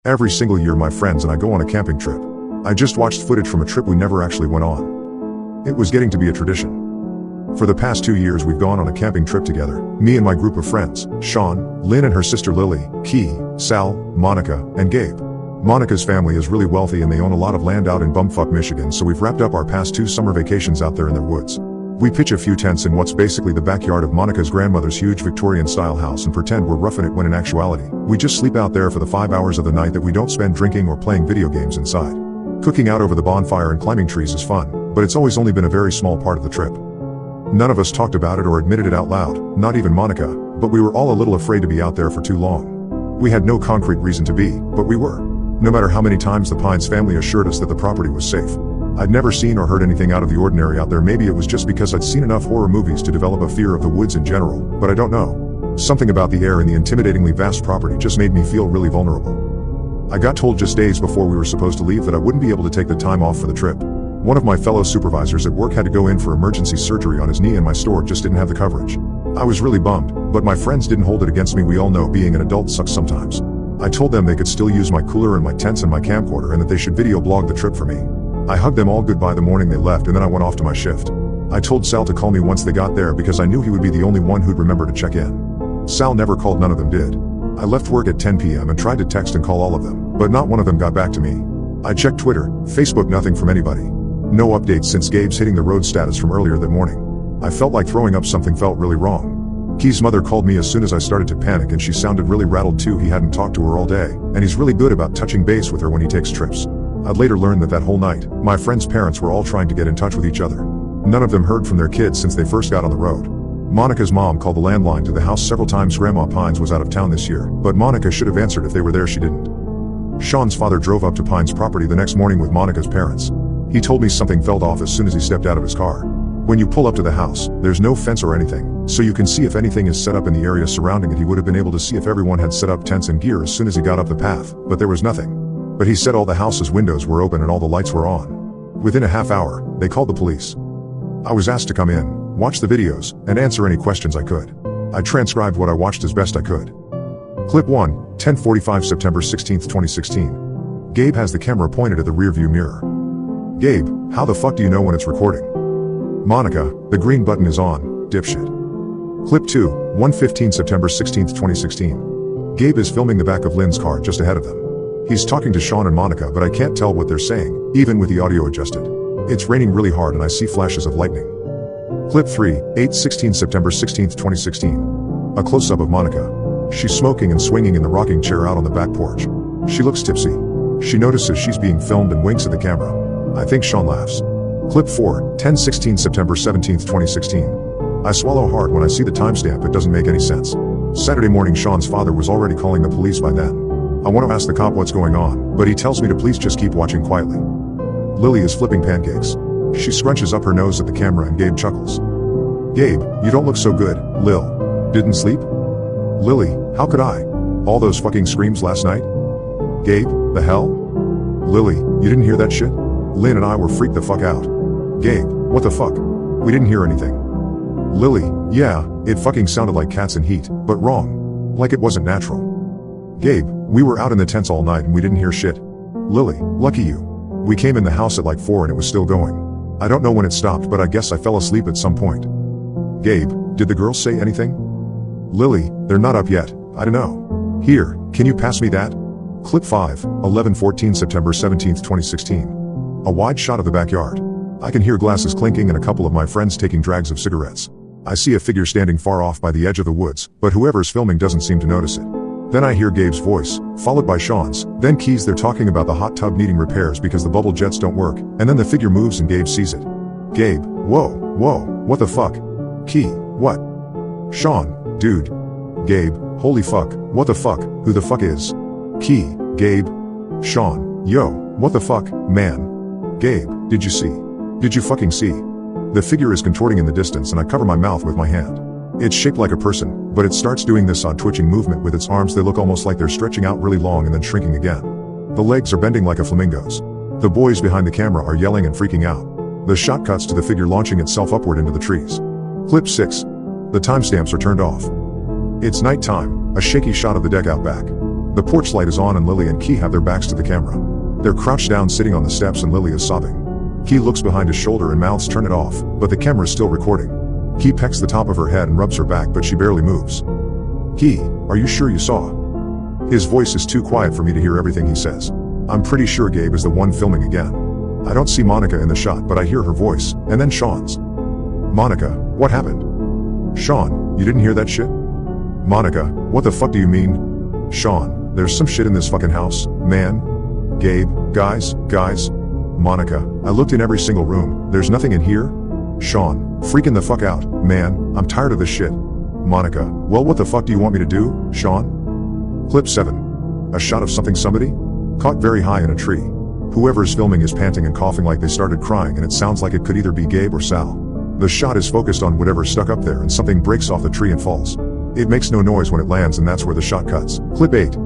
Every single year my friends and I go on a camping trip. I just watched footage from a trip we never actually went on. It was getting to be a tradition. For the past 2 years we've gone on a camping trip together, me and my group of friends, Sean, Lynn and her sister Lily, Key, Sal, Monica, and Gabe. Monica's family is really wealthy and they own a lot of land out in bumfuck Michigan, so we've wrapped up our past 2 summer vacations out there in their woods. We pitch a few tents in what's basically the backyard of Monica's grandmother's huge Victorian-style house and pretend we're roughing it when in actuality, we just sleep out there for the 5 hours of the night that we don't spend drinking or playing video games inside. Cooking out over the bonfire and climbing trees is fun, but it's always only been a very small part of the trip. None of us talked about it or admitted it out loud, not even Monica, but we were all a little afraid to be out there for too long. We had no concrete reason to be, but we were. No matter how many times the Pines family assured us that the property was safe. I'd never seen or heard anything out of the ordinary out there. Maybe it was just because I'd seen enough horror movies to develop a fear of the woods in general, but I don't know. Something about the air and the intimidatingly vast property just made me feel really vulnerable. I got told just days before we were supposed to leave that I wouldn't be able to take the time off for the trip. One of my fellow supervisors at work had to go in for emergency surgery on his knee and my store just didn't have the coverage. I was really bummed, but my friends didn't hold it against me. We all know being an adult sucks sometimes. I told them they could still use my cooler and my tents and my camcorder and that they should video blog the trip for me. I hugged them all goodbye the morning they left and then I went off to my shift. I told Sal to call me once they got there because I knew he would be the only one who'd remember to check in. Sal never called, none of them did. I left work at 10 p.m. and tried to text and call all of them, but not one of them got back to me. I checked Twitter, Facebook, nothing from anybody. No updates since Gabe's hitting the road status from earlier that morning. I felt like throwing up. Something felt really wrong. Key's mother called me as soon as I started to panic and she sounded really rattled too. He hadn't talked to her all day, and he's really good about touching base with her when he takes trips. I'd later learned that whole night, my friends' parents were all trying to get in touch with each other. None of them heard from their kids since they first got on the road. Monica's mom called the landline to the house several times. Grandma Pines was out of town this year, but Monica should have answered if they were there. She didn't. Sean's father drove up to Pines' property the next morning with Monica's parents. He told me something felt off as soon as he stepped out of his car. When you pull up to the house, there's no fence or anything, so you can see if anything is set up in the area surrounding it. He would have been able to see if everyone had set up tents and gear as soon as he got up the path, but there was nothing. But he said all the house's windows were open and all the lights were on. Within a half hour, they called the police. I was asked to come in, watch the videos, and answer any questions I could. I transcribed what I watched as best I could. Clip 1, 10:45 September 16, 2016. Gabe has the camera pointed at the rearview mirror. Gabe, how the fuck do you know when it's recording? Monica, the green button is on, dipshit. Clip 2, 1:15 September 16, 2016. Gabe is filming the back of Lynn's car just ahead of them. He's talking to Sean and Monica, but I can't tell what they're saying, even with the audio adjusted. It's raining really hard and I see flashes of lightning. Clip 3, 8:16 September 16, 2016. A close-up of Monica. She's smoking and swinging in the rocking chair out on the back porch. She looks tipsy. She notices she's being filmed and winks at the camera. I think Sean laughs. Clip 4, 10:16 September 17, 2016. I swallow hard when I see the timestamp. It doesn't make any sense. Saturday morning. Sean's father was already calling the police by then. I want to ask the cop what's going on, but he tells me to please just keep watching quietly. Lily is flipping pancakes. She scrunches up her nose at the camera and Gabe chuckles. Gabe, you don't look so good, Lil. Didn't sleep? Lily, how could I? All those fucking screams last night? Gabe, the hell? Lily, you didn't hear that shit? Lynn and I were freaked the fuck out. Gabe, what the fuck? We didn't hear anything. Lily, yeah, it fucking sounded like cats in heat, but wrong. Like it wasn't natural. Gabe, we were out in the tents all night and we didn't hear shit. Lily, lucky you. We came in the house at like 4 and it was still going. I don't know when it stopped, but I guess I fell asleep at some point. Gabe, did the girls say anything? Lily, they're not up yet, I don't know. Here, can you pass me that? Clip 5, 11:14 September 17, 2016. A wide shot of the backyard. I can hear glasses clinking and a couple of my friends taking drags of cigarettes. I see a figure standing far off by the edge of the woods, but whoever's filming doesn't seem to notice it. Then I hear Gabe's voice, followed by Sean's, then Key's. They're talking about the hot tub needing repairs because the bubble jets don't work, and then the figure moves and Gabe sees it. Gabe, whoa, what the fuck? Key, what? Sean, dude. Gabe, holy fuck, what the fuck, who the fuck is? Key, Gabe. Sean, yo, what the fuck, man? Gabe, did you see? Did you fucking see? The figure is contorting in the distance and I cover my mouth with my hand. It's shaped like a person, but it starts doing this odd twitching movement with its arms. They look almost like they're stretching out really long and then shrinking again. The legs are bending like a flamingo's. The boys behind the camera are yelling and freaking out. The shot cuts to the figure launching itself upward into the trees. Clip 6. The timestamps are turned off. It's nighttime, a shaky shot of the deck out back. The porch light is on and Lily and Key have their backs to the camera. They're crouched down sitting on the steps and Lily is sobbing. Key looks behind his shoulder and mouths turn it off, but the camera is still recording. Key pecks the top of her head and rubs her back, but she barely moves. Key, are you sure you saw? His voice is too quiet for me to hear everything he says. I'm pretty sure Gabe is the one filming again. I don't see Monica in the shot, but I hear her voice, and then Sean's. Monica, what happened? Sean, you didn't hear that shit? Monica, what the fuck do you mean? Sean, there's some shit in this fucking house, man. Gabe, guys. Monica, I looked in every single room, there's nothing in here? Sean, freaking the fuck out, man, I'm tired of this shit. Monica, well what the fuck do you want me to do, Sean? Clip 7. A shot of somebody? Caught very high in a tree. Whoever's filming is panting and coughing like they started crying, and it sounds like it could either be Gabe or Sal. The shot is focused on whatever's stuck up there and something breaks off the tree and falls. It makes no noise when it lands and that's where the shot cuts. Clip 8.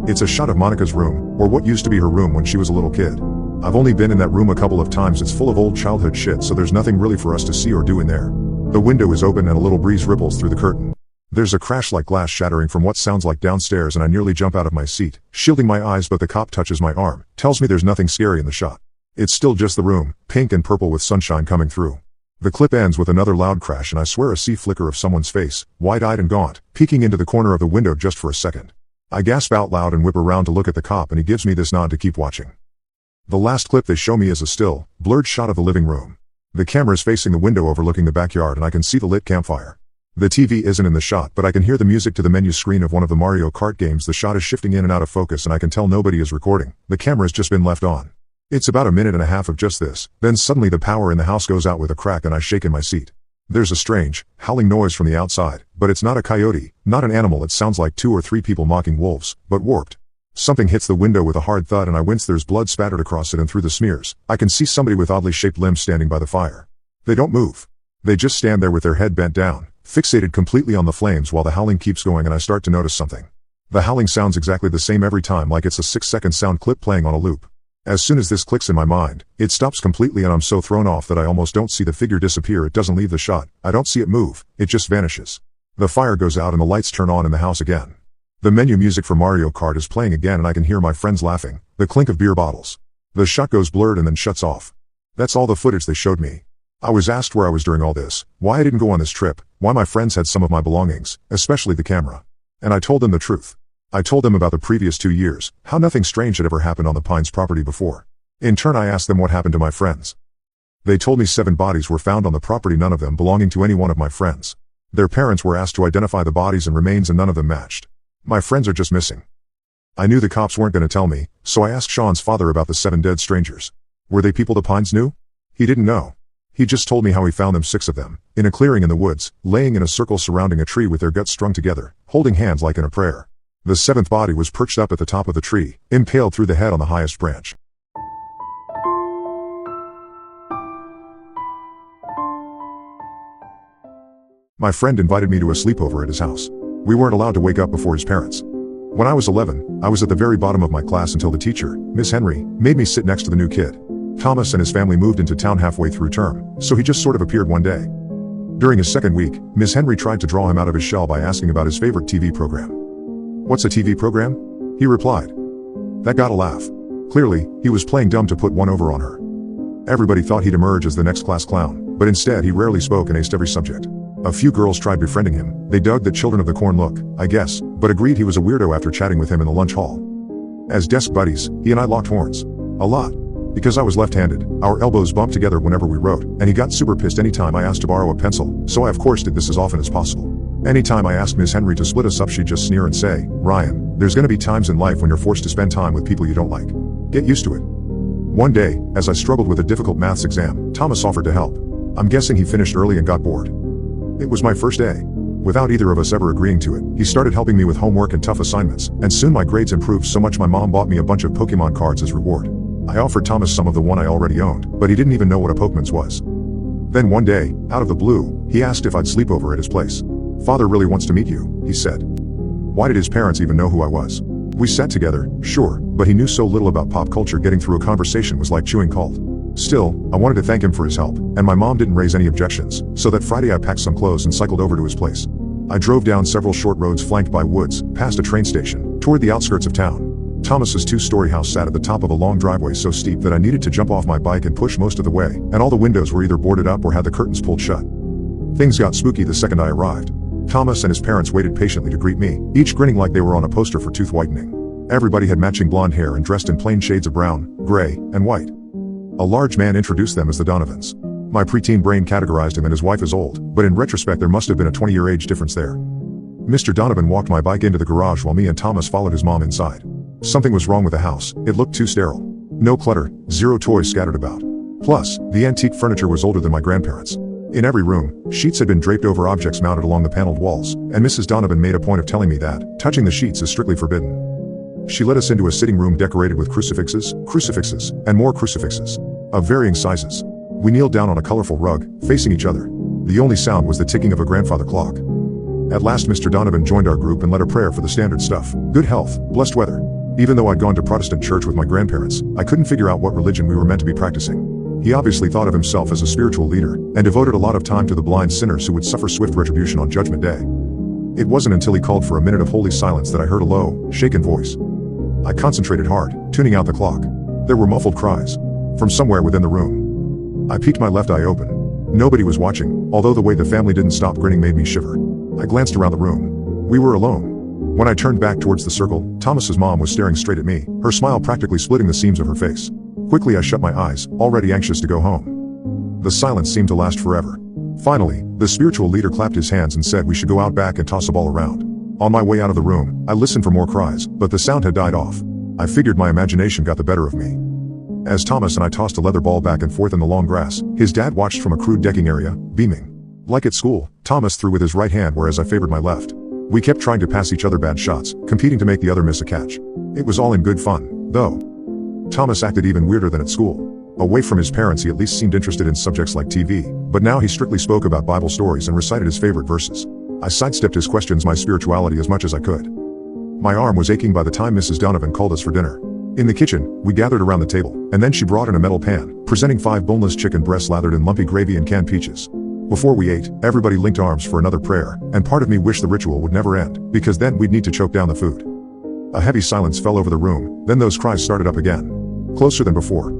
It's a shot of Monica's room, or what used to be her room when she was a little kid. I've only been in that room a couple of times. It's full of old childhood shit, so there's nothing really for us to see or do in there. The window is open and a little breeze ripples through the curtain. There's a crash like glass shattering from what sounds like downstairs and I nearly jump out of my seat, shielding my eyes, but the cop touches my arm, tells me there's nothing scary in the shot. It's still just the room, pink and purple with sunshine coming through. The clip ends with another loud crash and I swear I see flicker of someone's face, wide-eyed and gaunt, peeking into the corner of the window just for a second. I gasp out loud and whip around to look at the cop and he gives me this nod to keep watching. The last clip they show me is a still, blurred shot of the living room. The camera is facing the window overlooking the backyard and I can see the lit campfire. The TV isn't in the shot, but I can hear the music to the menu screen of one of the Mario Kart games. The shot is shifting in and out of focus and I can tell nobody is recording. The camera has just been left on. It's about a minute and a half of just this, then suddenly the power in the house goes out with a crack and I shake in my seat. There's a strange, howling noise from the outside, but it's not a coyote, not an animal. It sounds like 2 or 3 people mocking wolves, but warped. Something hits the window with a hard thud and I wince. There's blood spattered across it and through the smears. I can see somebody with oddly shaped limbs standing by the fire. They don't move. They just stand there with their head bent down, fixated completely on the flames while the howling keeps going, and I start to notice something. The howling sounds exactly the same every time, like it's a 6-second sound clip playing on a loop. As soon as this clicks in my mind, it stops completely and I'm so thrown off that I almost don't see the figure disappear. It doesn't leave the shot. I don't see it move. It just vanishes. The fire goes out and the lights turn on in the house again. The menu music for Mario Kart is playing again and I can hear my friends laughing, the clink of beer bottles. The shot goes blurred and then shuts off. That's all the footage they showed me. I was asked where I was during all this, why I didn't go on this trip, why my friends had some of my belongings, especially the camera. And I told them the truth. I told them about the previous 2 years, how nothing strange had ever happened on the Pines property before. In turn I asked them what happened to my friends. They told me 7 bodies were found on the property, none of them belonging to any one of my friends. Their parents were asked to identify the bodies and remains and none of them matched. My friends are just missing. I knew the cops weren't going to tell me, so I asked Sean's father about the 7 dead strangers. Were they people the Pines knew? He didn't know. He just told me how he found them, 6 of them, in a clearing in the woods, laying in a circle surrounding a tree with their guts strung together, holding hands like in a prayer. The 7th body was perched up at the top of the tree, impaled through the head on the highest branch. My friend invited me to a sleepover at his house. We weren't allowed to wake up before his parents. When I was 11, I was at the very bottom of my class until the teacher, Miss Henry, made me sit next to the new kid. Thomas and his family moved into town halfway through term, so he just sort of appeared one day. During his 2nd week, Miss Henry tried to draw him out of his shell by asking about his favorite TV program. "What's a TV program?" he replied. That got a laugh. Clearly, he was playing dumb to put one over on her. Everybody thought he'd emerge as the next class clown, but instead he rarely spoke and aced every subject. A few girls tried befriending him. They dug the Children of the Corn look, I guess, but agreed he was a weirdo after chatting with him in the lunch hall. As desk buddies, he and I locked horns. A lot. Because I was left-handed, our elbows bumped together whenever we wrote, and he got super pissed anytime I asked to borrow a pencil, so I of course did this as often as possible. Anytime I asked Miss Henry to split us up, she'd just sneer and say, "Ryan, there's gonna be times in life when you're forced to spend time with people you don't like. Get used to it." One day, as I struggled with a difficult maths exam, Thomas offered to help. I'm guessing he finished early and got bored. It was my first day. Without either of us ever agreeing to it, he started helping me with homework and tough assignments, and soon my grades improved so much my mom bought me a bunch of Pokemon cards as reward. I offered Thomas some of the one I already owned, but he didn't even know what a Pokemons was. Then one day, out of the blue, he asked if I'd sleep over at his place. "Father really wants to meet you," he said. Why did his parents even know who I was? We sat together, sure, but he knew so little about pop culture, getting through a conversation was like chewing cold. Still, I wanted to thank him for his help, and my mom didn't raise any objections, so that Friday I packed some clothes and cycled over to his place. I drove down several short roads flanked by woods, past a train station, Toward the outskirts of town. Thomas's two-story house sat at the top of a long driveway so steep that I needed to jump off my bike and push most of the way, and all the windows were either boarded up or had the curtains pulled shut. Things got spooky the second I arrived. Thomas and his parents waited patiently to greet me, each grinning like they were on a poster for tooth whitening. Everybody had matching blonde hair and dressed in plain shades of brown, gray, and white. A large man introduced them as the Donovans. My preteen brain categorized him and his wife as old, but in retrospect there must have been a 20-year age difference there. Mr. Donovan walked my bike into the garage while me and Thomas followed his mom inside. Something was wrong with the house, it looked too sterile. No clutter, zero toys scattered about. Plus, the antique furniture was older than my grandparents'. In every room, sheets had been draped over objects mounted along the paneled walls, and Mrs. Donovan made a point of telling me that touching the sheets is strictly forbidden. She led us into a sitting room decorated with crucifixes, and more crucifixes. Of varying sizes. We kneeled down on a colorful rug, facing each other. The only sound was the ticking of a grandfather clock. At last Mr. Donovan joined our group and led a prayer for the standard stuff. Good health, blessed weather. Even though I'd gone to Protestant church with my grandparents, I couldn't figure out what religion we were meant to be practicing. He obviously thought of himself as a spiritual leader, and devoted a lot of time to the blind sinners who would suffer swift retribution on Judgment Day. It wasn't until he called for a minute of holy silence that I heard a low, shaken voice. I concentrated hard, tuning out the clock. There were muffled cries. From somewhere within the room. I peeked my left eye open. Nobody was watching, although the way the family didn't stop grinning made me shiver. I glanced around the room. We were alone. When I turned back towards the circle, Thomas's mom was staring straight at me, her smile practically splitting the seams of her face. Quickly I shut my eyes, already anxious to go home. The silence seemed to last forever. Finally, the spiritual leader clapped his hands and said we should go out back and toss a ball around. On my way out of the room, I listened for more cries, but the sound had died off. I figured my imagination got the better of me. As Thomas and I tossed a leather ball back and forth in the long grass, his dad watched from a crude decking area, beaming. Like at school, Thomas threw with his right hand whereas I favored my left. We kept trying to pass each other bad shots, competing to make the other miss a catch. It was all in good fun, though. Thomas acted even weirder than at school. Away from his parents he at least seemed interested in subjects like TV, but now he strictly spoke about Bible stories and recited his favorite verses. I sidestepped his questions my spirituality as much as I could. My arm was aching by the time Mrs. Donovan called us for dinner. In the kitchen, we gathered around the table, and then she brought in a metal pan, presenting 5 boneless chicken breasts lathered in lumpy gravy and canned peaches. Before we ate, everybody linked arms for another prayer, and part of me wished the ritual would never end, because then we'd need to choke down the food. A heavy silence fell over the room, then those cries started up again. Closer than before.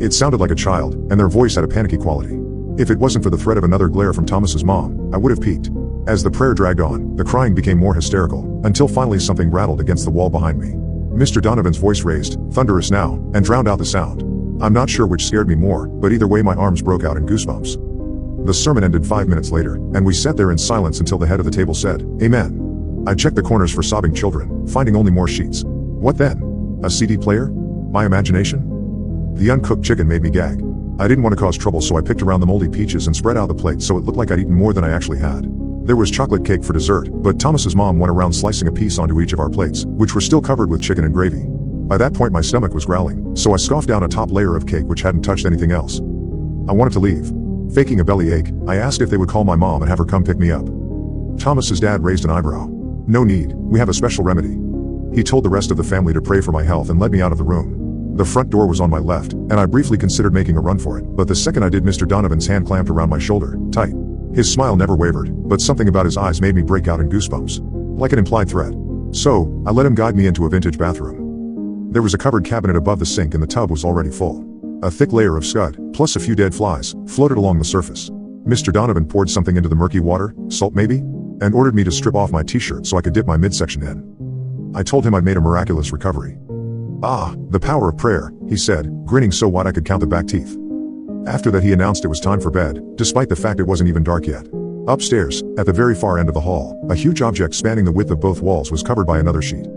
It sounded like a child, and their voice had a panicky quality. If it wasn't for the threat of another glare from Thomas's mom, I would have peeked. As the prayer dragged on, the crying became more hysterical, until finally something rattled against the wall behind me. Mr. Donovan's voice raised, thunderous now, and drowned out the sound. I'm not sure which scared me more, but either way my arms broke out in goosebumps. The sermon ended 5 minutes later, and we sat there in silence until the head of the table said, Amen. I checked the corners for sobbing children, finding only more sheets. What then? A CD player? My imagination? The uncooked chicken made me gag. I didn't want to cause trouble so I picked around the moldy peaches and spread out the plate so it looked like I'd eaten more than I actually had. There was chocolate cake for dessert, but Thomas's mom went around slicing a piece onto each of our plates, which were still covered with chicken and gravy. By that point my stomach was growling, so I scoffed down a top layer of cake which hadn't touched anything else. I wanted to leave. Faking a bellyache, I asked if they would call my mom and have her come pick me up. Thomas's dad raised an eyebrow. No need, we have a special remedy. He told the rest of the family to pray for my health and led me out of the room. The front door was on my left, and I briefly considered making a run for it, but the second I did Mr. Donovan's hand clamped around my shoulder, tight. His smile never wavered, but something about his eyes made me break out in goosebumps. Like an implied threat. So, I let him guide me into a vintage bathroom. There was a covered cabinet above the sink and the tub was already full. A thick layer of scud, plus a few dead flies, floated along the surface. Mr. Donovan poured something into the murky water, salt maybe? And ordered me to strip off my t-shirt so I could dip my midsection in. I told him I'd made a miraculous recovery. Ah, the power of prayer, he said, grinning so wide I could count the back teeth. After that he announced it was time for bed, despite the fact it wasn't even dark yet. Upstairs, at the very far end of the hall, a huge object spanning the width of both walls was covered by another sheet.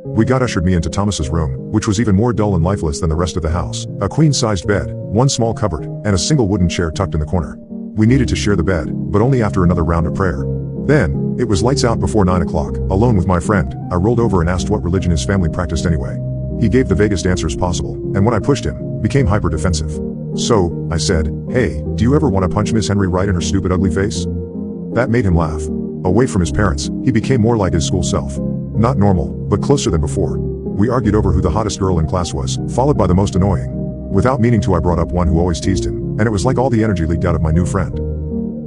We got ushered me into Thomas's room, which was even more dull and lifeless than the rest of the house. A queen-sized bed, one small cupboard, and a single wooden chair tucked in the corner. We needed to share the bed, but only after another round of prayer. Then, it was lights out before 9 o'clock. Alone with my friend, I rolled over and asked what religion his family practiced anyway. He gave the vaguest answers possible, and when I pushed him, became hyper-defensive. So, I said, hey, do you ever want to punch Miss Henry right in her stupid ugly face? That made him laugh. Away from his parents, he became more like his school self. Not normal, but closer than before. We argued over who the hottest girl in class was, followed by the most annoying. Without meaning to I brought up one who always teased him, and it was like all the energy leaked out of my new friend.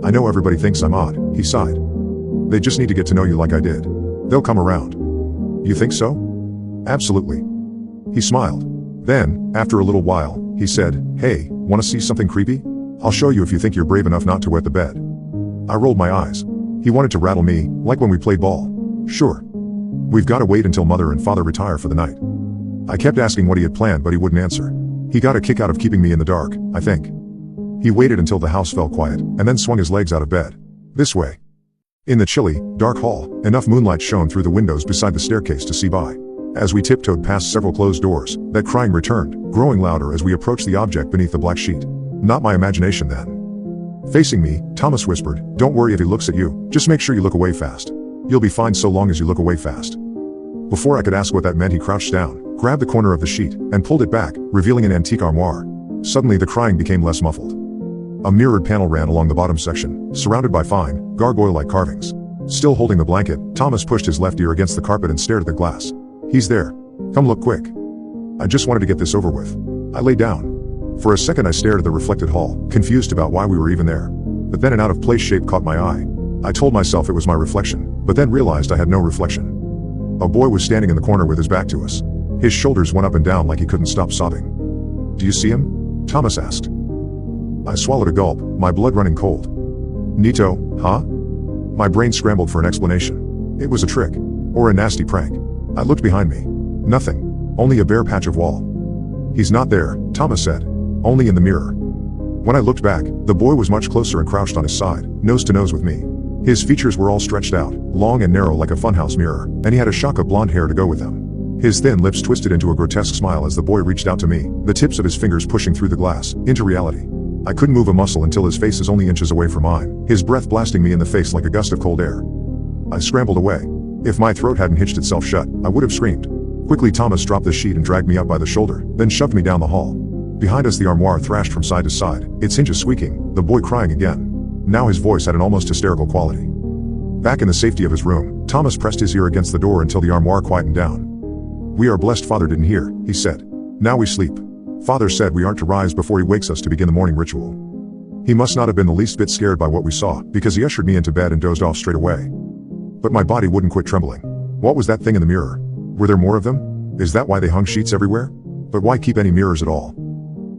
I know everybody thinks I'm odd, he sighed. They just need to get to know you like I did. They'll come around. You think so? Absolutely. He smiled. Then, after a little while, he said, "Hey, wanna see something creepy? I'll show you if you think you're brave enough not to wet the bed." I rolled my eyes. He wanted to rattle me, like when we played ball. Sure. We've gotta wait until mother and father retire for the night. I kept asking what he had planned, but he wouldn't answer. He got a kick out of keeping me in the dark, I think. He waited until the house fell quiet, and then swung his legs out of bed. This way. In the chilly, dark hall, enough moonlight shone through the windows beside the staircase to see by. As we tiptoed past several closed doors, that crying returned, growing louder as we approached the object beneath the black sheet. Not my imagination then. Facing me, Thomas whispered, "Don't worry if he looks at you, just make sure you look away fast. You'll be fine so long as you look away fast." Before I could ask what that meant, he crouched down, grabbed the corner of the sheet, and pulled it back, revealing an antique armoire. Suddenly the crying became less muffled. A mirrored panel ran along the bottom section, surrounded by fine, gargoyle-like carvings. Still holding the blanket, Thomas pushed his left ear against the carpet and stared at the glass. "He's there. Come look quick." I just wanted to get this over with. I lay down. For a second I stared at the reflected hall, confused about why we were even there. But then an out-of-place shape caught my eye. I told myself it was my reflection, but then realized I had no reflection. A boy was standing in the corner with his back to us. His shoulders went up and down like he couldn't stop sobbing. "Do you see him?" Thomas asked. I swallowed a gulp, my blood running cold. "Nito, huh?" My brain scrambled for an explanation. It was a trick. Or a nasty prank. I looked behind me. Nothing. Only a bare patch of wall. "He's not there," Thomas said. "Only in the mirror." When I looked back, the boy was much closer and crouched on his side, nose to nose with me. His features were all stretched out, long and narrow like a funhouse mirror, and he had a shock of blonde hair to go with them. His thin lips twisted into a grotesque smile as the boy reached out to me, the tips of his fingers pushing through the glass, into reality. I couldn't move a muscle until his face is only inches away from mine, his breath blasting me in the face like a gust of cold air. I scrambled away. If my throat hadn't hitched itself shut, I would have screamed. Quickly Thomas dropped the sheet and dragged me up by the shoulder, then shoved me down the hall. Behind us the armoire thrashed from side to side, its hinges squeaking, the boy crying again. Now his voice had an almost hysterical quality. Back in the safety of his room, Thomas pressed his ear against the door until the armoire quietened down. "We are blessed Father didn't hear," he said. "Now we sleep. Father said we aren't to rise before he wakes us to begin the morning ritual." He must not have been the least bit scared by what we saw, because he ushered me into bed and dozed off straight away. But my body wouldn't quit trembling. What was that thing in the mirror? Were there more of them? Is that why they hung sheets everywhere? But why keep any mirrors at all?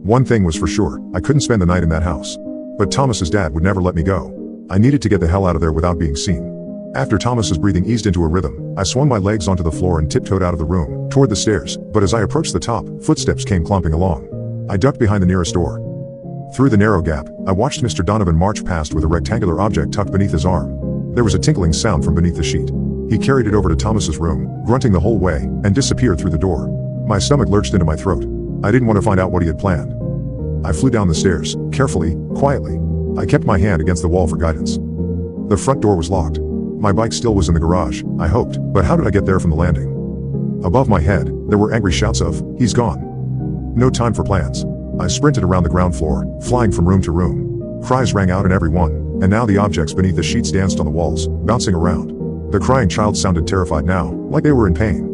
One thing was for sure, I couldn't spend the night in that house. But Thomas's dad would never let me go. I needed to get the hell out of there without being seen. After Thomas's breathing eased into a rhythm, I swung my legs onto the floor and tiptoed out of the room, toward the stairs, but as I approached the top, footsteps came clomping along. I ducked behind the nearest door. Through the narrow gap, I watched Mr. Donovan march past with a rectangular object tucked beneath his arm. There was a tinkling sound from beneath the sheet. He carried it over to Thomas's room, grunting the whole way, and disappeared through the door. My stomach lurched into my throat. I didn't want to find out what he had planned. I flew down the stairs, carefully, quietly. I kept my hand against the wall for guidance. The front door was locked. My bike still was in the garage, I hoped, but how did I get there from the landing? Above my head, there were angry shouts of, "He's gone." No time for plans. I sprinted around the ground floor, flying from room to room. Cries rang out in every one, and now the objects beneath the sheets danced on the walls, bouncing around. The crying child sounded terrified now, like they were in pain.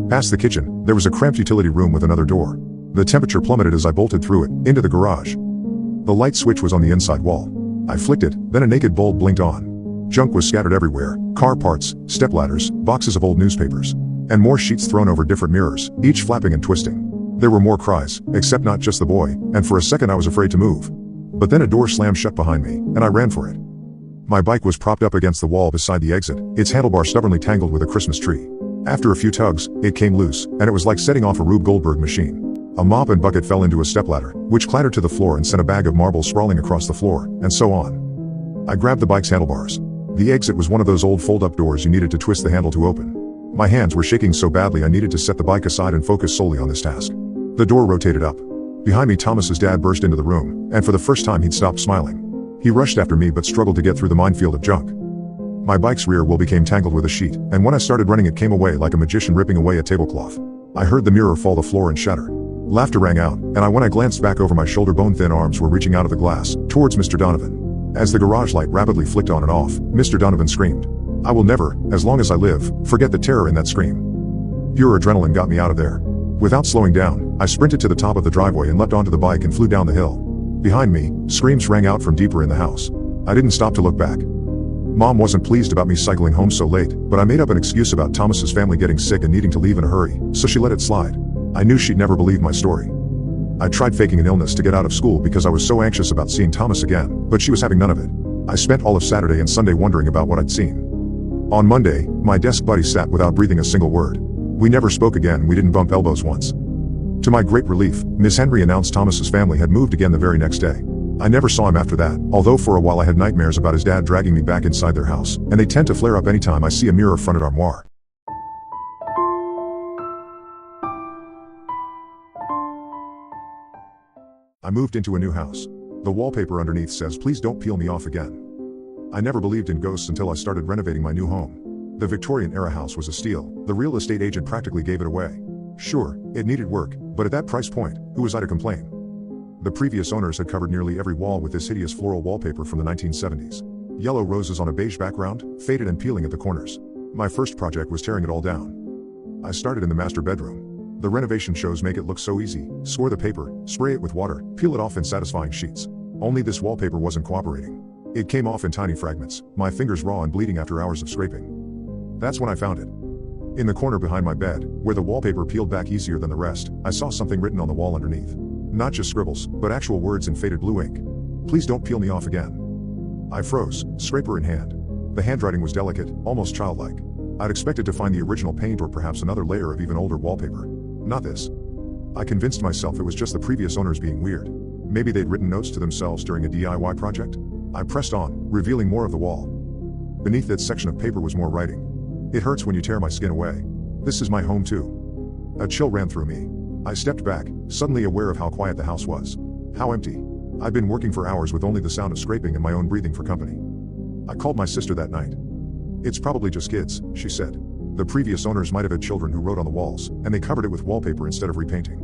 Past the kitchen, there was a cramped utility room with another door. The temperature plummeted as I bolted through it, into the garage. The light switch was on the inside wall. I flicked it, then a naked bulb blinked on. Junk was scattered everywhere, car parts, stepladders, boxes of old newspapers, and more sheets thrown over different mirrors, each flapping and twisting. There were more cries, except not just the boy, and for a second I was afraid to move. But then a door slammed shut behind me, and I ran for it. My bike was propped up against the wall beside the exit, its handlebar stubbornly tangled with a Christmas tree. After a few tugs, it came loose, and it was like setting off a Rube Goldberg machine. A mop and bucket fell into a stepladder, which clattered to the floor and sent a bag of marble sprawling across the floor, and so on. I grabbed the bike's handlebars. The exit was one of those old fold-up doors you needed to twist the handle to open. My hands were shaking so badly I needed to set the bike aside and focus solely on this task. The door rotated up. Behind me Thomas's dad burst into the room, and for the first time he'd stopped smiling. He rushed after me but struggled to get through the minefield of junk. My bike's rear wheel became tangled with a sheet, and when I started running it came away like a magician ripping away a tablecloth. I heard the mirror fall to the floor and shatter. Laughter rang out, and when I glanced back over my shoulder bone-thin arms were reaching out of the glass, towards Mr. Donovan. As the garage light rapidly flicked on and off, Mr. Donovan screamed. I will never, as long as I live, forget the terror in that scream. Pure adrenaline got me out of there. Without slowing down, I sprinted to the top of the driveway and leapt onto the bike and flew down the hill. Behind me, screams rang out from deeper in the house. I didn't stop to look back. Mom wasn't pleased about me cycling home so late, but I made up an excuse about Thomas's family getting sick and needing to leave in a hurry, so she let it slide. I knew she'd never believe my story. I tried faking an illness to get out of school because I was so anxious about seeing Thomas again, but she was having none of it. I spent all of Saturday and Sunday wondering about what I'd seen. On Monday, my desk buddy sat without breathing a single word. We never spoke again, we didn't bump elbows once. To my great relief, Miss Henry announced Thomas's family had moved again the very next day. I never saw him after that, although for a while I had nightmares about his dad dragging me back inside their house, and they tend to flare up anytime I see a mirror-fronted armoire. I moved into a new house. The wallpaper underneath says, "Please don't peel me off again." I never believed in ghosts until I started renovating my new home. The Victorian-era house was a steal. The real estate agent practically gave it away. Sure, it needed work, but at that price point, who was I to complain? The previous owners had covered nearly every wall with this hideous floral wallpaper from the 1970s. Yellow roses on a beige background, faded and peeling at the corners. My first project was tearing it all down. I started in the master bedroom. The renovation shows make it look so easy. Score the paper, spray it with water, peel it off in satisfying sheets. Only this wallpaper wasn't cooperating. It came off in tiny fragments, my fingers raw and bleeding after hours of scraping. That's when I found it. In the corner behind my bed, where the wallpaper peeled back easier than the rest, I saw something written on the wall underneath. Not just scribbles, but actual words in faded blue ink. "Please don't peel me off again." I froze, scraper in hand. The handwriting was delicate, almost childlike. I'd expected to find the original paint or perhaps another layer of even older wallpaper. Not this. I convinced myself it was just the previous owners being weird. Maybe they'd written notes to themselves during a DIY project? I pressed on, revealing more of the wall. Beneath that section of paper was more writing. "It hurts when you tear my skin away. This is my home too." A chill ran through me. I stepped back, suddenly aware of how quiet the house was. How empty. I'd been working for hours with only the sound of scraping and my own breathing for company. I called my sister that night. "It's probably just kids," she said. "The previous owners might have had children who wrote on the walls, and they covered it with wallpaper instead of repainting."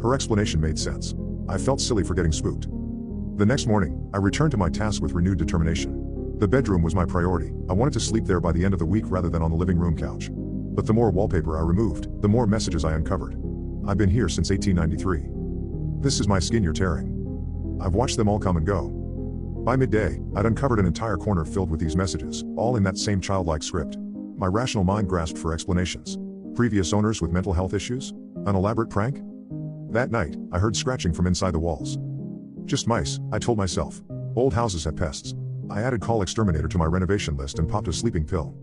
Her explanation made sense. I felt silly for getting spooked. The next morning, I returned to my task with renewed determination. The bedroom was my priority. I wanted to sleep there by the end of the week rather than on the living room couch. But the more wallpaper I removed, the more messages I uncovered. "I've been here since 1893. This is my skin you're tearing. I've watched them all come and go." By midday, I'd uncovered an entire corner filled with these messages, all in that same childlike script. My rational mind grasped for explanations. Previous owners with mental health issues? An elaborate prank? That night, I heard scratching from inside the walls. Just mice, I told myself. Old houses have pests. I added call exterminator to my renovation list and popped a sleeping pill.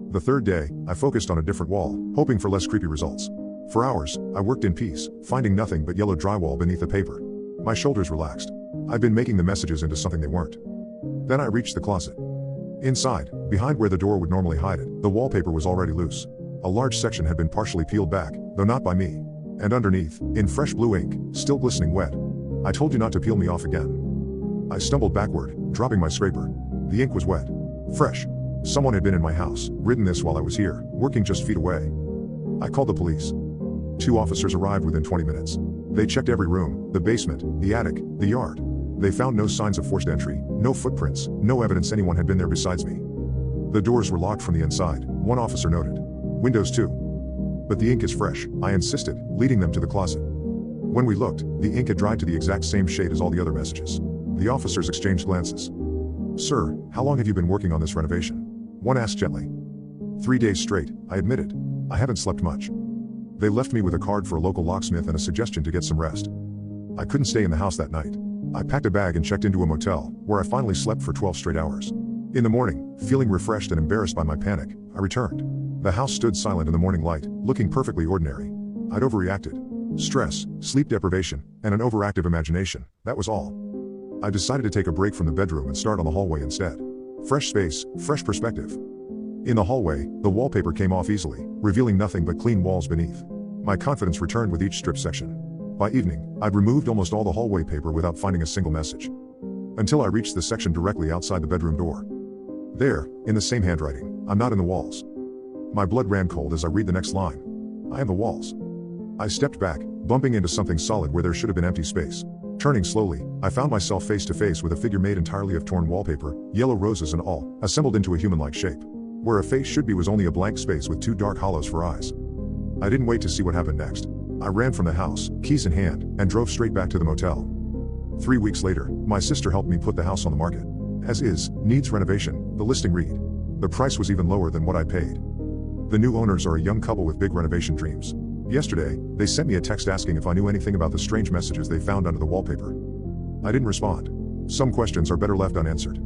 The third day, I focused on a different wall, hoping for less creepy results. For hours, I worked in peace, finding nothing but yellow drywall beneath the paper. My shoulders relaxed. I'd been making the messages into something they weren't. Then I reached the closet. Inside, behind where the door would normally hide it, the wallpaper was already loose. A large section had been partially peeled back, though not by me. And underneath, in fresh blue ink, still glistening wet. "I told you not to peel me off again." I stumbled backward, dropping my scraper. The ink was wet. Fresh. Someone had been in my house, written this while I was here, working just feet away. I called the police. 2 officers arrived within 20 minutes. They checked every room, the basement, the attic, the yard. They found no signs of forced entry, no footprints, no evidence anyone had been there besides me. The doors were locked from the inside, one officer noted. Windows too. "But the ink is fresh," I insisted, leading them to the closet. When we looked, the ink had dried to the exact same shade as all the other messages. The officers exchanged glances. "Sir, how long have you been working on this renovation?" one asked gently. 3 days straight, I admitted. I haven't slept much. They left me with a card for a local locksmith and a suggestion to get some rest. I couldn't stay in the house that night. I packed a bag and checked into a motel, where I finally slept for 12 straight hours. In the morning, feeling refreshed and embarrassed by my panic, I returned. The house stood silent in the morning light, looking perfectly ordinary. I'd overreacted. Stress, sleep deprivation, and an overactive imagination, that was all. I decided to take a break from the bedroom and start on the hallway instead. Fresh space, fresh perspective. In the hallway, the wallpaper came off easily, revealing nothing but clean walls beneath. My confidence returned with each strip section. By evening, I'd removed almost all the hallway paper without finding a single message. Until I reached the section directly outside the bedroom door. There, in the same handwriting, "I'm not in the walls." My blood ran cold as I read the next line. "I am the walls." I stepped back, bumping into something solid where there should have been empty space. Turning slowly, I found myself face to face with a figure made entirely of torn wallpaper, yellow roses and all, assembled into a human-like shape. Where a face should be was only a blank space with 2 dark hollows for eyes. I didn't wait to see what happened next. I ran from the house, keys in hand, and drove straight back to the motel. 3 weeks later, my sister helped me put the house on the market. As is, needs renovation, The listing read. The price was even lower than what I paid. The new owners are a young couple with big renovation dreams. Yesterday, they sent me a text asking if I knew anything about the strange messages they found under the wallpaper. I didn't respond. Some questions are better left unanswered.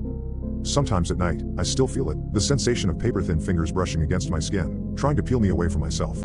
Sometimes at night, I still feel it, the sensation of paper-thin fingers brushing against my skin, trying to peel me away from myself.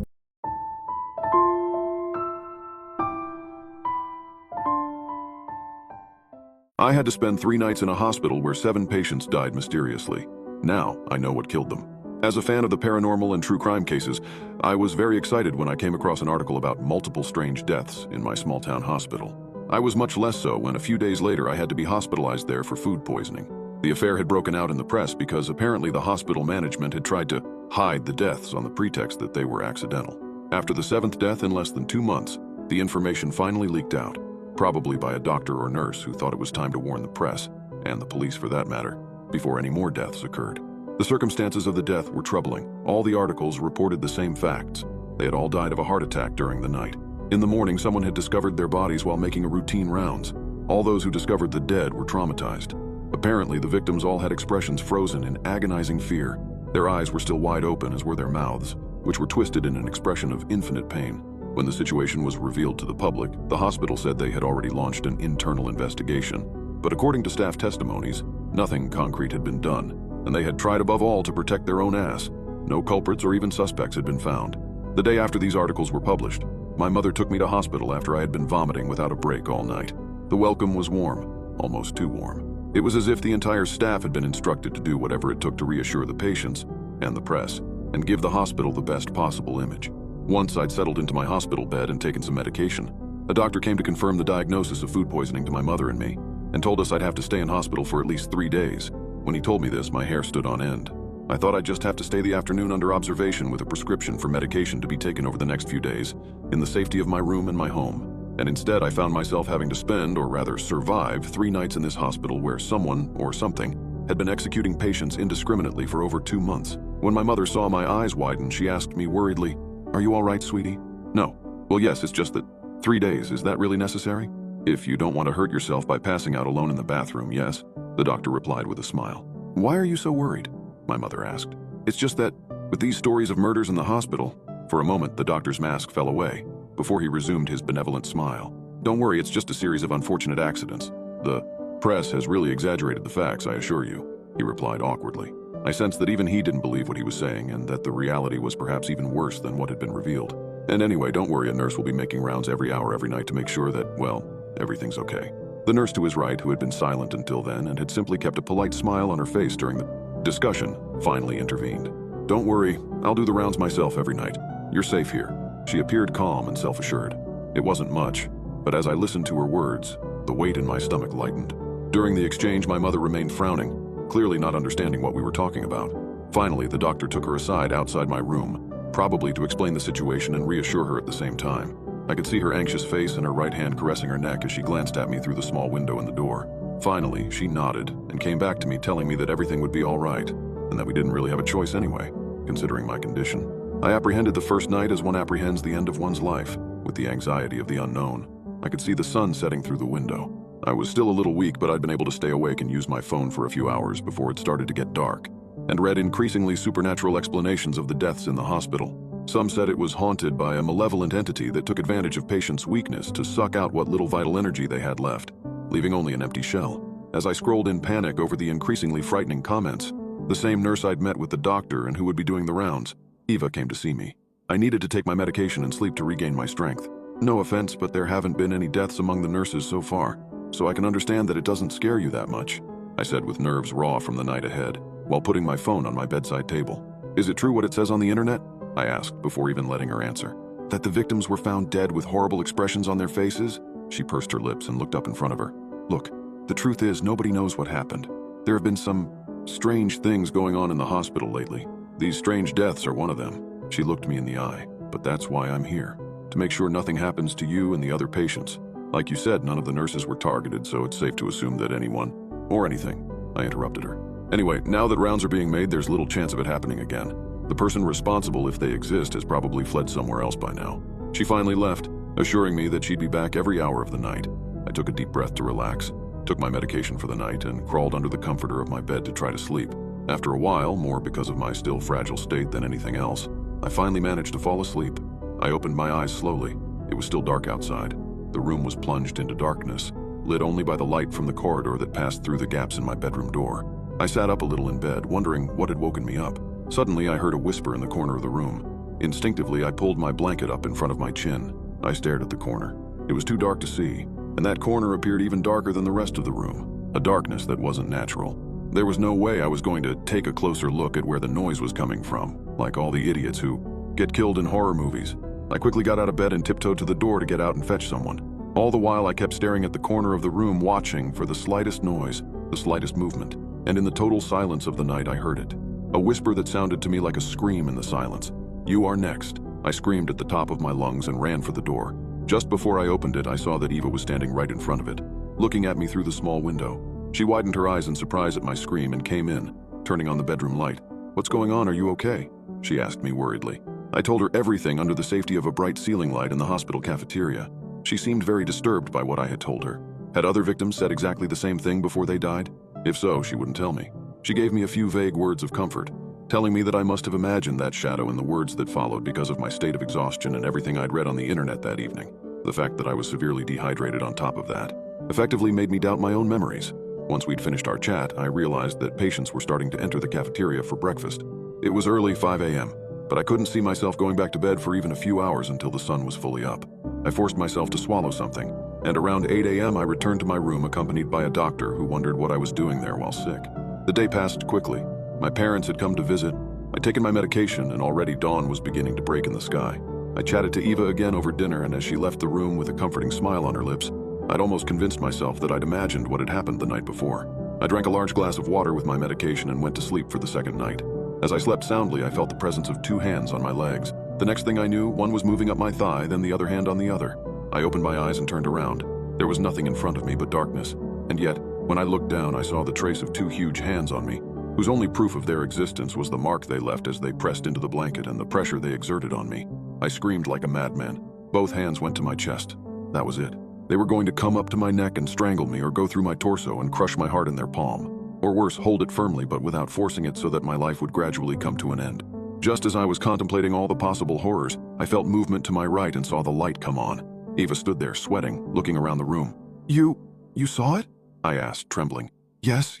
I had to spend 3 nights in a hospital where 7 patients died mysteriously. Now, I know what killed them. As a fan of the paranormal and true crime cases, I was very excited when I came across an article about multiple strange deaths in my small-town hospital. I was much less so when a few days later I had to be hospitalized there for food poisoning. The affair had broken out in the press because apparently the hospital management had tried to hide the deaths on the pretext that they were accidental. After the 7th death in less than 2 months, the information finally leaked out, probably by a doctor or nurse who thought it was time to warn the press, and the police for that matter, before any more deaths occurred. The circumstances of the death were troubling. All the articles reported the same facts. They had all died of a heart attack during the night. In the morning, someone had discovered their bodies while making a routine rounds. All those who discovered the dead were traumatized. Apparently, the victims all had expressions frozen in agonizing fear. Their eyes were still wide open, as were their mouths, which were twisted in an expression of infinite pain. When the situation was revealed to the public, the hospital said they had already launched an internal investigation. But according to staff testimonies, nothing concrete had been done, and they had tried above all to protect their own ass. No culprits or even suspects had been found. The day after these articles were published, my mother took me to hospital after I had been vomiting without a break all night. The welcome was warm, almost too warm. It was as if the entire staff had been instructed to do whatever it took to reassure the patients and the press, and give the hospital the best possible image. Once I'd settled into my hospital bed and taken some medication, a doctor came to confirm the diagnosis of food poisoning to my mother and me, and told us I'd have to stay in hospital for at least 3 days. When he told me this, my hair stood on end. I thought I'd just have to stay the afternoon under observation with a prescription for medication to be taken over the next few days, in the safety of my room and my home. And instead, I found myself having to spend, or rather survive, 3 nights in this hospital where someone, or something, had been executing patients indiscriminately for over 2 months. When my mother saw my eyes widen, she asked me worriedly, "Are you all right, sweetie?" "No." "Well, yes, it's just that 3 days, is that really necessary?" "If you don't want to hurt yourself by passing out alone in the bathroom, yes," the doctor replied with a smile. "Why are you so worried?" my mother asked. "It's just that, with these stories of murders in the hospital..." For a moment, the doctor's mask fell away, before he resumed his benevolent smile. "Don't worry, it's just a series of unfortunate accidents. The press has really exaggerated the facts, I assure you," he replied awkwardly. I sensed that even he didn't believe what he was saying, and that the reality was perhaps even worse than what had been revealed. "And anyway, don't worry, a nurse will be making rounds every hour every night to make sure that, well, everything's okay." The nurse to his right, who had been silent until then and had simply kept a polite smile on her face during the discussion, finally intervened. "Don't worry, I'll do the rounds myself every night. You're safe here." She appeared calm and self-assured. It wasn't much, but as I listened to her words, the weight in my stomach lightened. During the exchange, my mother remained frowning, clearly not understanding what we were talking about. Finally, the doctor took her aside outside my room, probably to explain the situation and reassure her at the same time. I could see her anxious face and her right hand caressing her neck as she glanced at me through the small window in the door. Finally, she nodded and came back to me telling me that everything would be all right, and that we didn't really have a choice anyway, considering my condition. I apprehended the first night as one apprehends the end of one's life, with the anxiety of the unknown. I could see the sun setting through the window. I was still a little weak, but I'd been able to stay awake and use my phone for a few hours before it started to get dark, and read increasingly supernatural explanations of the deaths in the hospital. Some said it was haunted by a malevolent entity that took advantage of patients' weakness to suck out what little vital energy they had left, leaving only an empty shell. As I scrolled in panic over the increasingly frightening comments, the same nurse I'd met with the doctor and who would be doing the rounds, Eva, came to see me. I needed to take my medication and sleep to regain my strength. No offense, but there haven't been any deaths among the nurses so far, so I can understand that it doesn't scare you that much, I said with nerves raw from the night ahead, while putting my phone on my bedside table. Is it true what it says on the internet? I asked before even letting her answer. That the victims were found dead with horrible expressions on their faces? She pursed her lips and looked up in front of her. Look, the truth is nobody knows what happened. There have been some strange things going on in the hospital lately. These strange deaths are one of them. She looked me in the eye, but that's why I'm here. To make sure nothing happens to you and the other patients. Like you said, none of the nurses were targeted, so it's safe to assume that anyone, or anything, I interrupted her. Anyway, now that rounds are being made, there's little chance of it happening again. The person responsible, if they exist, has probably fled somewhere else by now. She finally left, assuring me that she'd be back every hour of the night. I took a deep breath to relax, took my medication for the night, and crawled under the comforter of my bed to try to sleep. After a while, more because of my still fragile state than anything else, I finally managed to fall asleep. I opened my eyes slowly. It was still dark outside. The room was plunged into darkness, lit only by the light from the corridor that passed through the gaps in my bedroom door. I sat up a little in bed, wondering what had woken me up. Suddenly, I heard a whisper in the corner of the room. Instinctively, I pulled my blanket up in front of my chin. I stared at the corner. It was too dark to see, and that corner appeared even darker than the rest of the room, a darkness that wasn't natural. There was no way I was going to take a closer look at where the noise was coming from, like all the idiots who get killed in horror movies. I quickly got out of bed and tiptoed to the door to get out and fetch someone. All the while, I kept staring at the corner of the room, watching for the slightest noise, the slightest movement. And in the total silence of the night, I heard it. A whisper that sounded to me like a scream in the silence. "You are next." I screamed at the top of my lungs and ran for the door. Just before I opened it, I saw that Eva was standing right in front of it, looking at me through the small window. She widened her eyes in surprise at my scream and came in, turning on the bedroom light. "What's going on? Are you okay?" she asked me worriedly. I told her everything under the safety of a bright ceiling light in the hospital cafeteria. She seemed very disturbed by what I had told her. Had other victims said exactly the same thing before they died? If so, she wouldn't tell me. She gave me a few vague words of comfort, telling me that I must have imagined that shadow in the words that followed because of my state of exhaustion and everything I'd read on the internet that evening. The fact that I was severely dehydrated on top of that effectively made me doubt my own memories. Once we'd finished our chat, I realized that patients were starting to enter the cafeteria for breakfast. It was early 5 a.m., but I couldn't see myself going back to bed for even a few hours until the sun was fully up. I forced myself to swallow something, and around 8 a.m. I returned to my room accompanied by a doctor who wondered what I was doing there while sick. The day passed quickly. My parents had come to visit. I'd taken my medication, and already dawn was beginning to break in the sky. I chatted to Eva again over dinner, and as she left the room with a comforting smile on her lips, I'd almost convinced myself that I'd imagined what had happened the night before. I drank a large glass of water with my medication and went to sleep for the second night. As I slept soundly, I felt the presence of 2 hands on my legs. The next thing I knew, one was moving up my thigh, then the other hand on the other. I opened my eyes and turned around. There was nothing in front of me but darkness. And yet, when I looked down, I saw the trace of 2 huge hands on me, whose only proof of their existence was the mark they left as they pressed into the blanket and the pressure they exerted on me. I screamed like a madman. Both hands went to my chest. That was it. They were going to come up to my neck and strangle me, or go through my torso and crush my heart in their palm. Or worse, hold it firmly but without forcing it so that my life would gradually come to an end. Just as I was contemplating all the possible horrors, I felt movement to my right and saw the light come on. Eva stood there, sweating, looking around the room. You saw it?" I asked, trembling. Yes,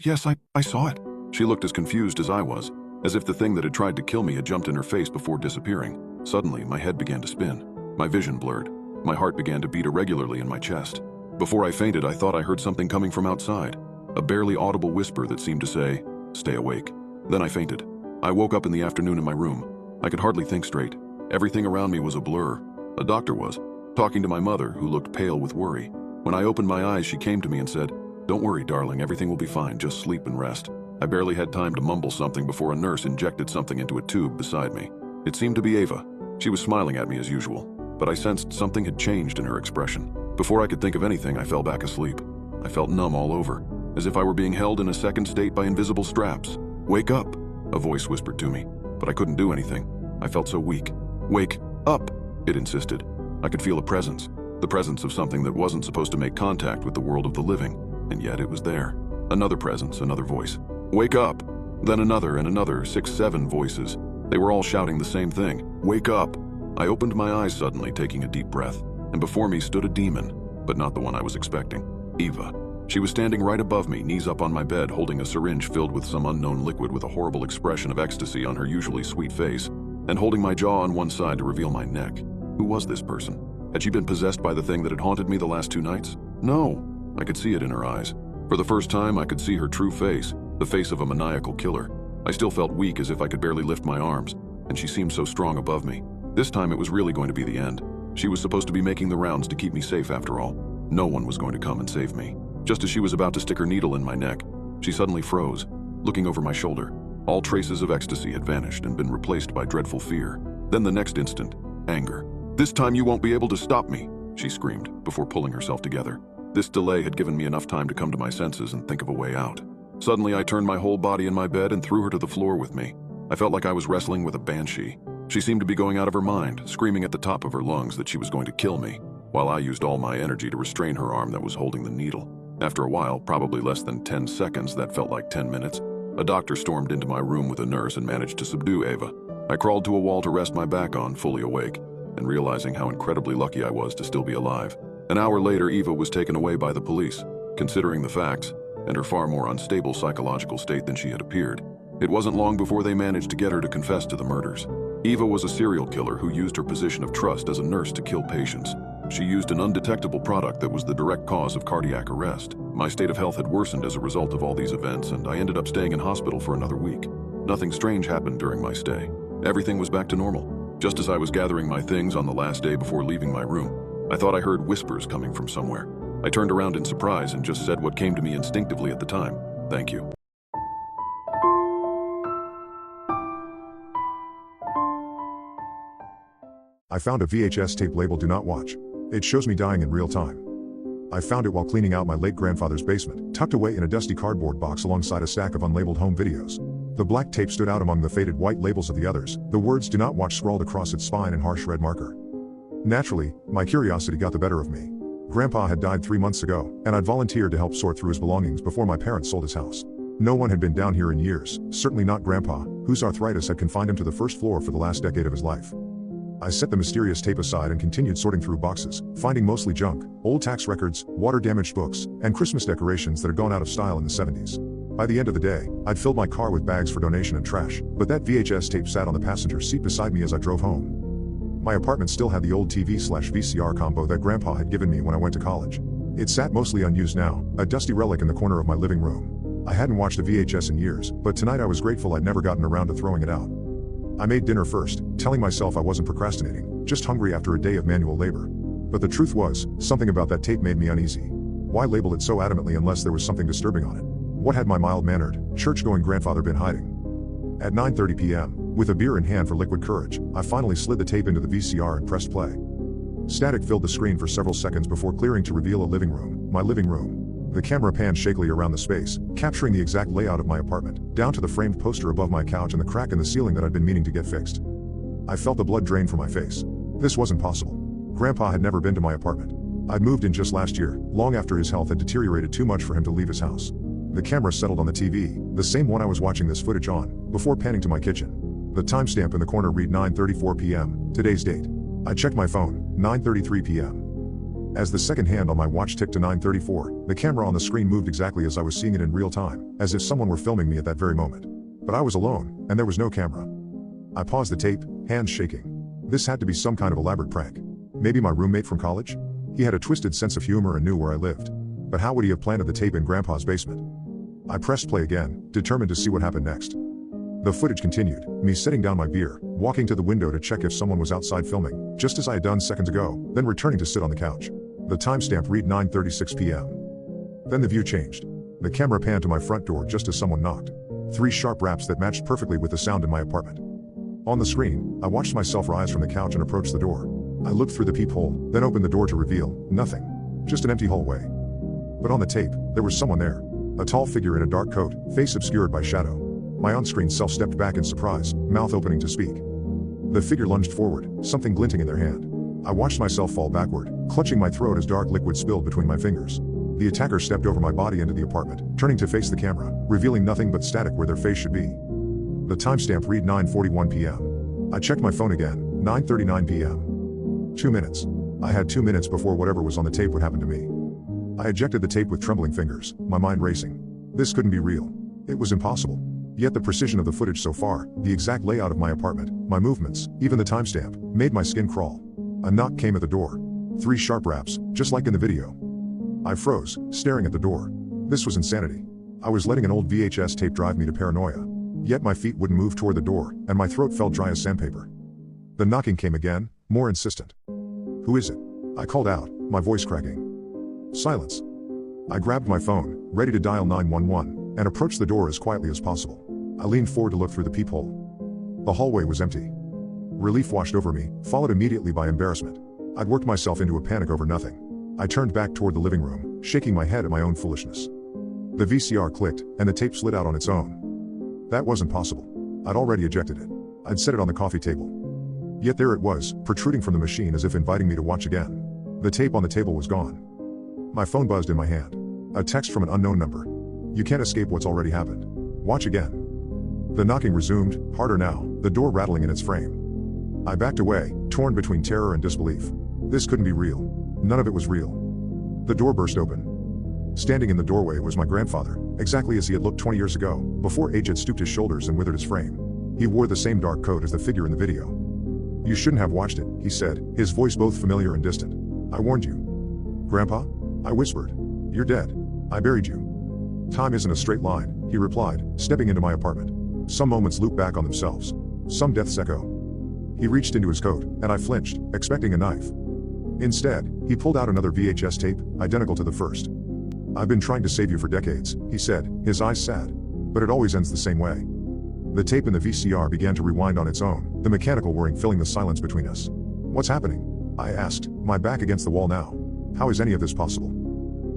I saw it." She looked as confused as I was, as if the thing that had tried to kill me had jumped in her face before disappearing. Suddenly, my head began to spin. My vision blurred. My heart began to beat irregularly in my chest. Before I fainted, I thought I heard something coming from outside, a barely audible whisper that seemed to say, "Stay awake." Then I fainted. I woke up in the afternoon in my room. I could hardly think straight. Everything around me was a blur. A doctor was, talking to my mother, who looked pale with worry. When I opened my eyes, she came to me and said, "Don't worry, darling, everything will be fine, just sleep and rest." I barely had time to mumble something before a nurse injected something into a tube beside me. It seemed to be Ava. She was smiling at me as usual, but I sensed something had changed in her expression. Before I could think of anything, I fell back asleep. I felt numb all over, as if I were being held in a second state by invisible straps. "Wake up," a voice whispered to me, but I couldn't do anything. I felt so weak. "Wake up," it insisted. I could feel a presence, the presence of something that wasn't supposed to make contact with the world of the living, and yet it was there. Another presence, another voice. "Wake up!" Then another and another, 6, 7 voices. They were all shouting the same thing. "Wake up!" I opened my eyes suddenly, taking a deep breath, and before me stood a demon, but not the one I was expecting. Eva. She was standing right above me, knees up on my bed, holding a syringe filled with some unknown liquid with a horrible expression of ecstasy on her usually sweet face, and holding my jaw on one side to reveal my neck. Who was this person? Had she been possessed by the thing that had haunted me the last 2 nights? No. I could see it in her eyes. For the first time, I could see her true face, the face of a maniacal killer. I still felt weak, as if I could barely lift my arms, and she seemed so strong above me. This time it was really going to be the end. She was supposed to be making the rounds to keep me safe after all. No one was going to come and save me. Just as she was about to stick her needle in my neck, she suddenly froze, looking over my shoulder. All traces of ecstasy had vanished and been replaced by dreadful fear. Then the next instant, anger. "This time you won't be able to stop me," she screamed, before pulling herself together. This delay had given me enough time to come to my senses and think of a way out. Suddenly, I turned my whole body in my bed and threw her to the floor with me. I felt like I was wrestling with a banshee. She seemed to be going out of her mind, screaming at the top of her lungs that she was going to kill me, while I used all my energy to restrain her arm that was holding the needle. After a while, probably less than 10 seconds that felt like 10 minutes, A doctor stormed into my room with a nurse and managed to subdue Ava. I crawled to a wall to rest my back on, fully awake, and realizing how incredibly lucky I was to still be alive. An hour later, Eva was taken away by the police. Considering the facts, and her far more unstable psychological state than she had appeared, it wasn't long before they managed to get her to confess to the murders. Eva was a serial killer who used her position of trust as a nurse to kill patients. She used an undetectable product that was the direct cause of cardiac arrest. My state of health had worsened as a result of all these events, and I ended up staying in hospital for another week. Nothing strange happened during my stay. Everything was back to normal. Just as I was gathering my things on the last day before leaving my room, I thought I heard whispers coming from somewhere. I turned around in surprise and just said what came to me instinctively at the time: "Thank you." I found a VHS tape labeled "Do Not Watch." It shows me dying in real time. I found it while cleaning out my late grandfather's basement, tucked away in a dusty cardboard box alongside a stack of unlabeled home videos. The black tape stood out among the faded white labels of the others, the words "Do Not Watch" scrawled across its spine in harsh red marker. Naturally, my curiosity got the better of me. Grandpa had died 3 months ago, and I'd volunteered to help sort through his belongings before my parents sold his house. No one had been down here in years, certainly not Grandpa, whose arthritis had confined him to the first floor for the last decade of his life. I set the mysterious tape aside and continued sorting through boxes, finding mostly junk, old tax records, water-damaged books, and Christmas decorations that had gone out of style in the 70s. By the end of the day, I'd filled my car with bags for donation and trash, but that VHS tape sat on the passenger seat beside me as I drove home. My apartment still had the old TV/VCR combo that Grandpa had given me when I went to college. It sat mostly unused now, a dusty relic in the corner of my living room. I hadn't watched a VHS in years, but tonight I was grateful I'd never gotten around to throwing it out. I made dinner first, telling myself I wasn't procrastinating, just hungry after a day of manual labor. But the truth was, something about that tape made me uneasy. Why label it so adamantly unless there was something disturbing on it? What had my mild-mannered, church-going grandfather been hiding? At 9:30 p.m., with a beer in hand for liquid courage, I finally slid the tape into the VCR and pressed play. Static filled the screen for several seconds before clearing to reveal a living room, my living room. The camera panned shakily around the space, capturing the exact layout of my apartment, down to the framed poster above my couch and the crack in the ceiling that I'd been meaning to get fixed. I felt the blood drain from my face. This wasn't possible. Grandpa had never been to my apartment. I'd moved in just last year, long after his health had deteriorated too much for him to leave his house. The camera settled on the TV, the same one I was watching this footage on, before panning to my kitchen. The timestamp in the corner read 9:34 p.m., today's date. I checked my phone, 9:33 p.m. As the second hand on my watch ticked to 9:34, the camera on the screen moved exactly as I was seeing it in real time, as if someone were filming me at that very moment. But I was alone, and there was no camera. I paused the tape, hands shaking. This had to be some kind of elaborate prank. Maybe my roommate from college? He had a twisted sense of humor and knew where I lived. But how would he have planted the tape in Grandpa's basement? I pressed play again, determined to see what happened next. The footage continued, me setting down my beer, walking to the window to check if someone was outside filming, just as I had done seconds ago, then returning to sit on the couch. The timestamp read 9:36 p.m. Then the view changed. The camera panned to my front door just as someone knocked. 3 sharp raps that matched perfectly with the sound in my apartment. On the screen, I watched myself rise from the couch and approach the door. I looked through the peephole, then opened the door to reveal nothing. Just an empty hallway. But on the tape, there was someone there. A tall figure in a dark coat, face obscured by shadow. My on-screen self stepped back in surprise, mouth opening to speak. The figure lunged forward, something glinting in their hand. I watched myself fall backward, clutching my throat as dark liquid spilled between my fingers. The attacker stepped over my body into the apartment, turning to face the camera, revealing nothing but static where their face should be. The timestamp read 9:41 p.m. I checked my phone again, 9:39 p.m. 2 minutes. I had 2 minutes before whatever was on the tape would happen to me. I ejected the tape with trembling fingers, my mind racing. This couldn't be real. It was impossible. Yet the precision of the footage so far, the exact layout of my apartment, my movements, even the timestamp, made my skin crawl. A knock came at the door. 3 sharp raps, just like in the video. I froze, staring at the door. This was insanity. I was letting an old VHS tape drive me to paranoia. Yet my feet wouldn't move toward the door, and my throat felt dry as sandpaper. The knocking came again, more insistent. "Who is it?" I called out, my voice cracking. Silence. I grabbed my phone, ready to dial 911, and approached the door as quietly as possible. I leaned forward to look through the peephole. The hallway was empty. Relief washed over me, followed immediately by embarrassment. I'd worked myself into a panic over nothing. I turned back toward the living room, shaking my head at my own foolishness. The VCR clicked, and the tape slid out on its own. That wasn't possible. I'd already ejected it. I'd set it on the coffee table. Yet there it was, protruding from the machine as if inviting me to watch again. The tape on the table was gone. My phone buzzed in my hand. A text from an unknown number. "You can't escape what's already happened. Watch again. The knocking resumed, harder now, the door rattling in its frame. I backed away, torn between terror and disbelief. This couldn't be real. None of it was real. The door burst open. Standing in the doorway was my grandfather, exactly as he had looked 20 years ago, before age had stooped his shoulders and withered his frame. He wore the same dark coat as the figure in the video. "You shouldn't have watched it," he said, his voice both familiar and distant. "I warned you." "Grandpa?" I whispered. "You're dead. I buried you." "Time isn't a straight line," he replied, stepping into my apartment. "Some moments loop back on themselves. Some deaths echo." He reached into his coat, and I flinched, expecting a knife. Instead, he pulled out another VHS tape, identical to the first. "I've been trying to save you for decades," he said, his eyes sad. "But it always ends the same way." The tape in the VCR began to rewind on its own, the mechanical whirring filling the silence between us. "What's happening?" I asked, my back against the wall now. "How is any of this possible?"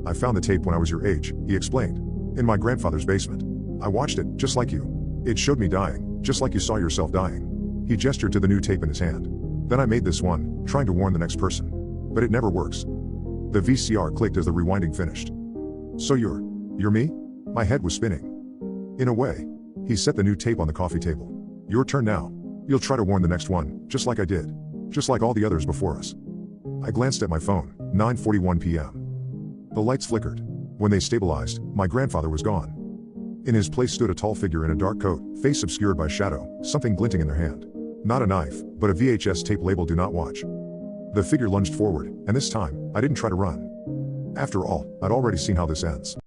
"I found the tape when I was your age," he explained. "In my grandfather's basement. I watched it, just like you. It showed me dying, just like you saw yourself dying." He gestured to the new tape in his hand. "Then I made this one, trying to warn the next person. But it never works." The VCR clicked as the rewinding finished. "So you're me?" My head was spinning. "In a way." He set the new tape on the coffee table. "Your turn now. You'll try to warn the next one, just like I did. Just like all the others before us." I glanced at my phone, 9:41 p.m. The lights flickered. When they stabilized, my grandfather was gone. In his place stood a tall figure in a dark coat, face obscured by shadow, something glinting in their hand. Not a knife, but a VHS tape labeled "Do Not Watch." The figure lunged forward, and this time, I didn't try to run. After all, I'd already seen how this ends.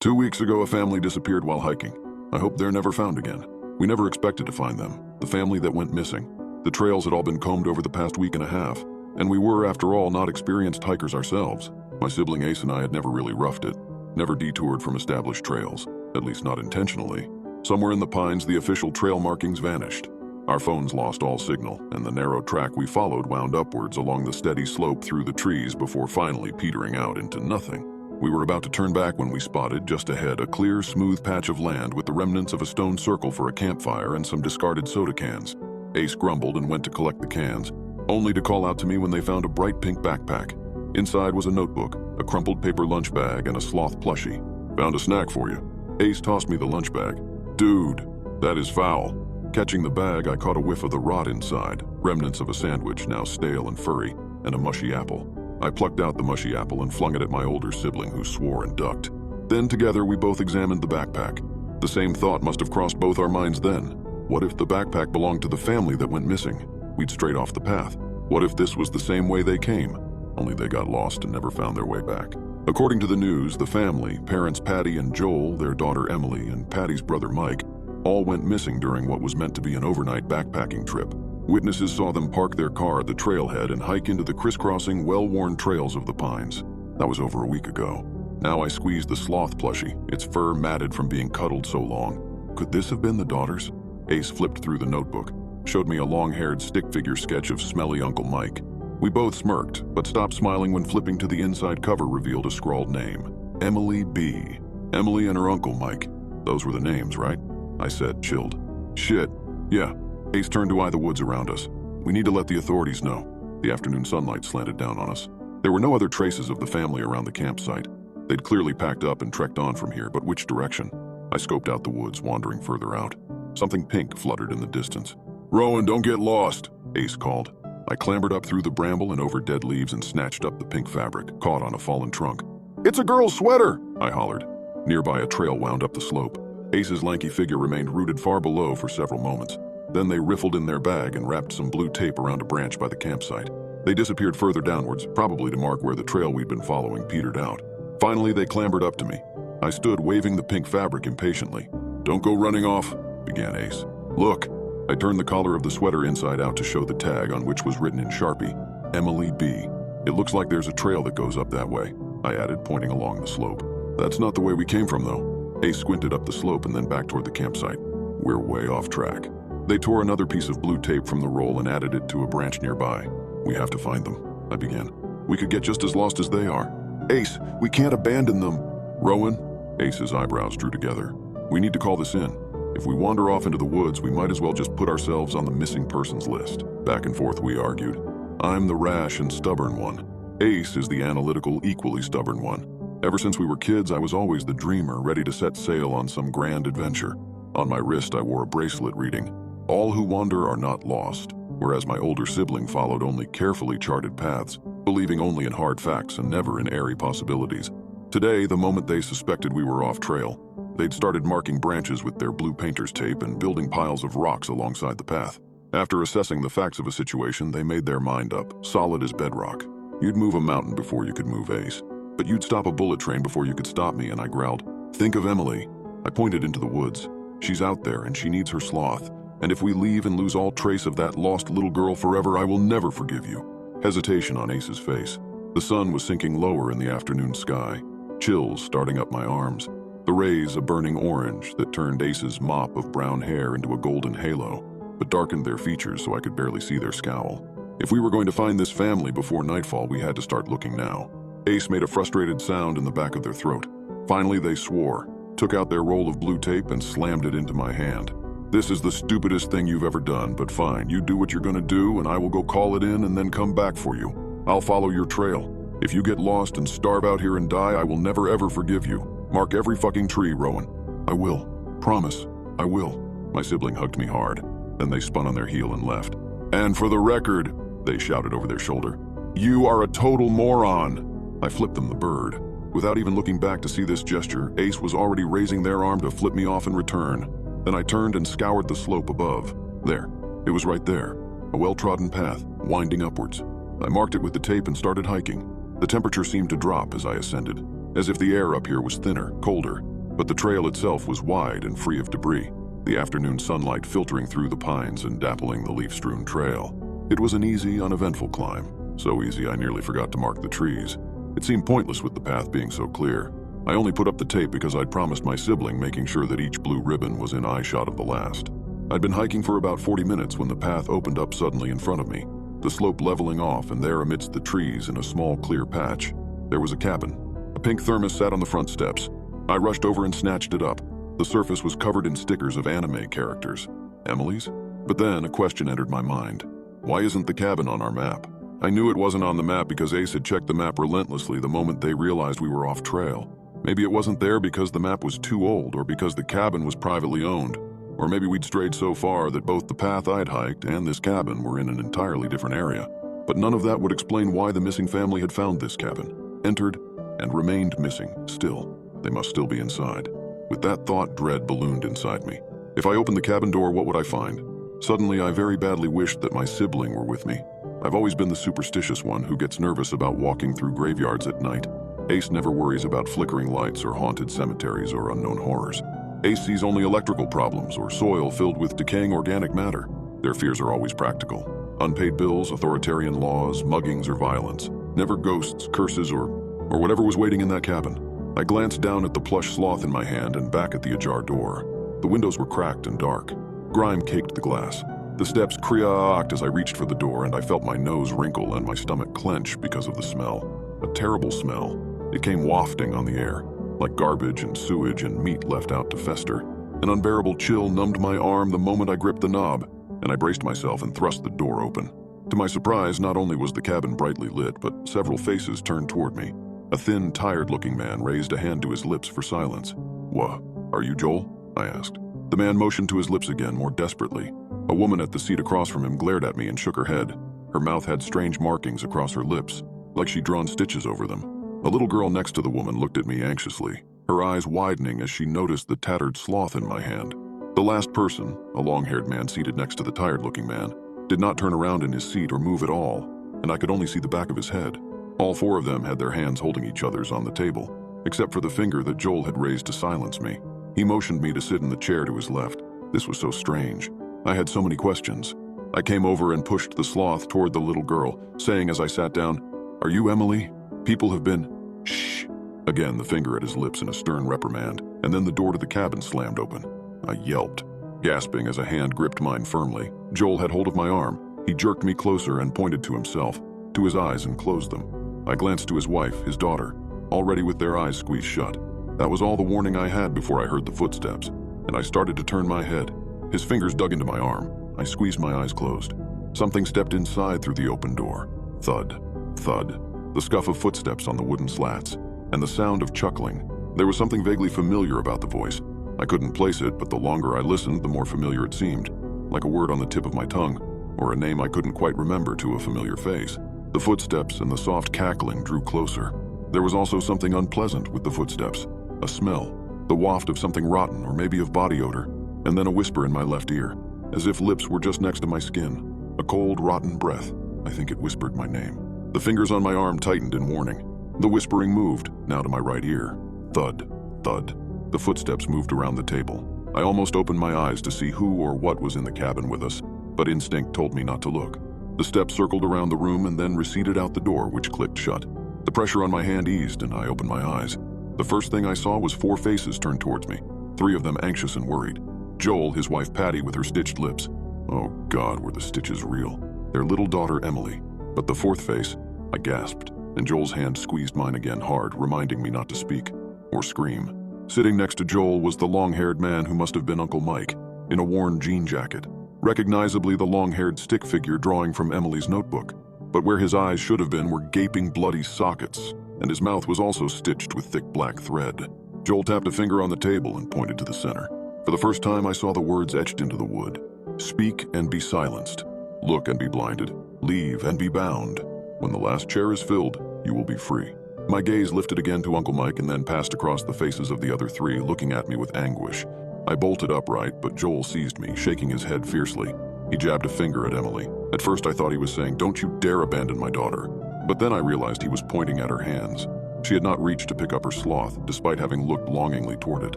Two weeks ago, a family disappeared while hiking. I hope they're never found again. We never expected to find them, the family that went missing. The trails had all been combed over the past week and a half, and we were, after all, not experienced hikers ourselves. My sibling Ace and I had never really roughed it, never detoured from established trails, at least not intentionally. Somewhere in the pines, the official trail markings vanished. Our phones lost all signal, and the narrow track we followed wound upwards along the steady slope through the trees before finally petering out into nothing. We were about to turn back when we spotted, just ahead, a clear, smooth patch of land with the remnants of a stone circle for a campfire and some discarded soda cans. Ace grumbled and went to collect the cans, only to call out to me when they found a bright pink backpack. Inside was a notebook, a crumpled paper lunch bag, and a sloth plushie. "Found a snack for you." Ace tossed me the lunch bag. "Dude, that is foul." Catching the bag, I caught a whiff of the rot inside, remnants of a sandwich, now stale and furry, and a mushy apple. I plucked out the mushy apple and flung it at my older sibling, who swore and ducked. Then together we both examined the backpack. The same thought must have crossed both our minds then. What if the backpack belonged to the family that went missing? We'd strayed off the path. What if this was the same way they came? Only they got lost and never found their way back. According to the news, the family, parents Patty and Joel, their daughter Emily, and Patty's brother Mike, all went missing during what was meant to be an overnight backpacking trip. Witnesses saw them park their car at the trailhead and hike into the crisscrossing, well-worn trails of the pines. That was over a week ago. Now I squeezed the sloth plushie, its fur matted from being cuddled so long. Could this have been the daughters? Ace flipped through the notebook, showed me a long-haired stick figure sketch of smelly Uncle Mike. We both smirked, but stopped smiling when flipping to the inside cover revealed a scrawled name. Emily B. Emily and her Uncle Mike. Those were the names, right? I said, chilled. "Shit. Yeah." Ace turned to eye the woods around us. "We need to let the authorities know." The afternoon sunlight slanted down on us. There were no other traces of the family around the campsite. They'd clearly packed up and trekked on from here, but which direction? I scoped out the woods, wandering further out. Something pink fluttered in the distance. "Rowan, don't get lost," Ace called. I clambered up through the bramble and over dead leaves and snatched up the pink fabric, caught on a fallen trunk. "It's a girl's sweater!" I hollered. Nearby, a trail wound up the slope. Ace's lanky figure remained rooted far below for several moments. Then they riffled in their bag and wrapped some blue tape around a branch by the campsite. They disappeared further downwards, probably to mark where the trail we'd been following petered out. Finally, they clambered up to me. I stood waving the pink fabric impatiently. "Don't go running off," began Ace. "Look." I turned the collar of the sweater inside out to show the tag on which was written in Sharpie, Emily B. "It looks like there's a trail that goes up that way," I added, pointing along the slope. "That's not the way we came from, though." Ace squinted up the slope and then back toward the campsite. "We're way off track." They tore another piece of blue tape from the roll and added it to a branch nearby. "We have to find them," I began. "We could get just as lost as they are." "Ace, we can't abandon them." "Rowan?" Ace's eyebrows drew together. "We need to call this in. If we wander off into the woods, we might as well just put ourselves on the missing persons list." Back and forth we argued. I'm the rash and stubborn one. Ace is the analytical, equally stubborn one. Ever since we were kids, I was always the dreamer, ready to set sail on some grand adventure. On my wrist, I wore a bracelet reading, "All who wander are not lost," whereas my older sibling followed only carefully charted paths, believing only in hard facts and never in airy possibilities. Today, the moment they suspected we were off trail, they'd started marking branches with their blue painter's tape and building piles of rocks alongside the path. After assessing the facts of a situation, they made their mind up, solid as bedrock. You'd move a mountain before you could move Ace. But you'd stop a bullet train before you could stop me, and I growled, "Think of Emily." I pointed into the woods. "She's out there, and she needs her sloth. And if we leave and lose all trace of that lost little girl forever, I will never forgive you." Hesitation on Ace's face. The sun was sinking lower in the afternoon sky, chills starting up my arms, the rays a burning orange that turned Ace's mop of brown hair into a golden halo, but darkened their features so I could barely see their scowl. If we were going to find this family before nightfall, we had to start looking now. Ace made a frustrated sound in the back of their throat. Finally, they swore, took out their roll of blue tape and slammed it into my hand. "This is the stupidest thing you've ever done, but fine, you do what you're gonna do and I will go call it in and then come back for you. I'll follow your trail. If you get lost and starve out here and die, I will never ever forgive you. Mark every fucking tree, Rowan." "I will. Promise. I will." My sibling hugged me hard. Then they spun on their heel and left. "And for the record," they shouted over their shoulder, "you are a total moron." I flipped them the bird. Without even looking back to see this gesture, Ace was already raising their arm to flip me off in return. Then I turned and scoured the slope above. There. It was right there. A well-trodden path, winding upwards. I marked it with the tape and started hiking. The temperature seemed to drop as I ascended, as if the air up here was thinner, colder, but the trail itself was wide and free of debris, the afternoon sunlight filtering through the pines and dappling the leaf-strewn trail. It was an easy, uneventful climb, so easy I nearly forgot to mark the trees. It seemed pointless with the path being so clear. I only put up the tape because I'd promised my sibling, making sure that each blue ribbon was in eyeshot of the last. I'd been hiking for about 40 minutes when the path opened up suddenly in front of me, the slope leveling off, and there amidst the trees in a small clear patch, there was a cabin. A pink thermos sat on the front steps. I rushed over and snatched it up. The surface was covered in stickers of anime characters. Emily's? But then a question entered my mind. Why isn't the cabin on our map? I knew it wasn't on the map because Ace had checked the map relentlessly the moment they realized we were off trail. Maybe it wasn't there because the map was too old, or because the cabin was privately owned. Or maybe we'd strayed so far that both the path I'd hiked and this cabin were in an entirely different area. But none of that would explain why the missing family had found this cabin, entered, and remained missing still. They must still be inside. With that thought, dread ballooned inside me. If I opened the cabin door, what would I find? Suddenly, I very badly wished that my sibling were with me. I've always been the superstitious one who gets nervous about walking through graveyards at night. Ace never worries about flickering lights or haunted cemeteries or unknown horrors. Ace sees only electrical problems or soil filled with decaying organic matter. Their fears are always practical. Unpaid bills, authoritarian laws, muggings, or violence. Never ghosts, curses, or whatever was waiting in that cabin. I glanced down at the plush sloth in my hand and back at the ajar door. The windows were cracked and dark. Grime caked the glass. The steps creaked as I reached for the door, and I felt my nose wrinkle and my stomach clench because of the smell. A terrible smell. It came wafting on the air, like garbage and sewage and meat left out to fester. An unbearable chill numbed my arm the moment I gripped the knob, and I braced myself and thrust the door open. To my surprise, not only was the cabin brightly lit, but several faces turned toward me. A thin, tired-looking man raised a hand to his lips for silence. "Wha? Are you Joel?" I asked. The man motioned to his lips again, more desperately. A woman at the seat across from him glared at me and shook her head. Her mouth had strange markings across her lips, like she'd drawn stitches over them. A little girl next to the woman looked at me anxiously, her eyes widening as she noticed the tattered sloth in my hand. The last person, a long-haired man seated next to the tired-looking man, did not turn around in his seat or move at all, and I could only see the back of his head. All four of them had their hands holding each other's on the table, except for the finger that Joel had raised to silence me. He motioned me to sit in the chair to his left. This was so strange. I had so many questions. I came over and pushed the sloth toward the little girl, saying as I sat down, "Are you Emily? People have been..." "Shh." Again, the finger at his lips in a stern reprimand, and then the door to the cabin slammed open. I yelped, gasping as a hand gripped mine firmly. Joel had hold of my arm. He jerked me closer and pointed to himself, to his eyes, and closed them. I glanced to his wife, his daughter, already with their eyes squeezed shut. That was all the warning I had before I heard the footsteps, and I started to turn my head. His fingers dug into my arm. I squeezed my eyes closed. Something stepped inside through the open door. Thud, thud, the scuff of footsteps on the wooden slats, and the sound of chuckling. There was something vaguely familiar about the voice. I couldn't place it, but the longer I listened, the more familiar it seemed, like a word on the tip of my tongue, or a name I couldn't quite remember to a familiar face. The footsteps and the soft cackling drew closer. There was also something unpleasant with the footsteps, a smell, the waft of something rotten or maybe of body odor, and then a whisper in my left ear, as if lips were just next to my skin. A cold, rotten breath. I think it whispered my name. The fingers on my arm tightened in warning. The whispering moved, now to my right ear. Thud, thud. The footsteps moved around the table. I almost opened my eyes to see who or what was in the cabin with us, but instinct told me not to look. The steps circled around the room and then receded out the door, which clicked shut. The pressure on my hand eased and I opened my eyes. The first thing I saw was 4 faces turned towards me, 3 of them anxious and worried. Joel, his wife Patty with her stitched lips. Oh God, were the stitches real. Their little daughter Emily. But the 4th face, I gasped, and Joel's hand squeezed mine again hard, reminding me not to speak or scream. Sitting next to Joel was the long-haired man who must have been Uncle Mike, in a worn jean jacket, recognizably the long-haired stick figure drawing from Emily's notebook. But where his eyes should have been were gaping bloody sockets, and his mouth was also stitched with thick black thread. Joel tapped a finger on the table and pointed to the center. For the first time, I saw the words etched into the wood. Speak and be silenced. Look and be blinded. Leave and be bound. When the last chair is filled, you will be free. My gaze lifted again to Uncle Mike and then passed across the faces of the other 3, looking at me with anguish. I bolted upright, but Joel seized me, shaking his head fiercely. He jabbed a finger at Emily. At first I thought he was saying, "Don't you dare abandon my daughter." But then I realized he was pointing at her hands. She had not reached to pick up her sloth, despite having looked longingly toward it.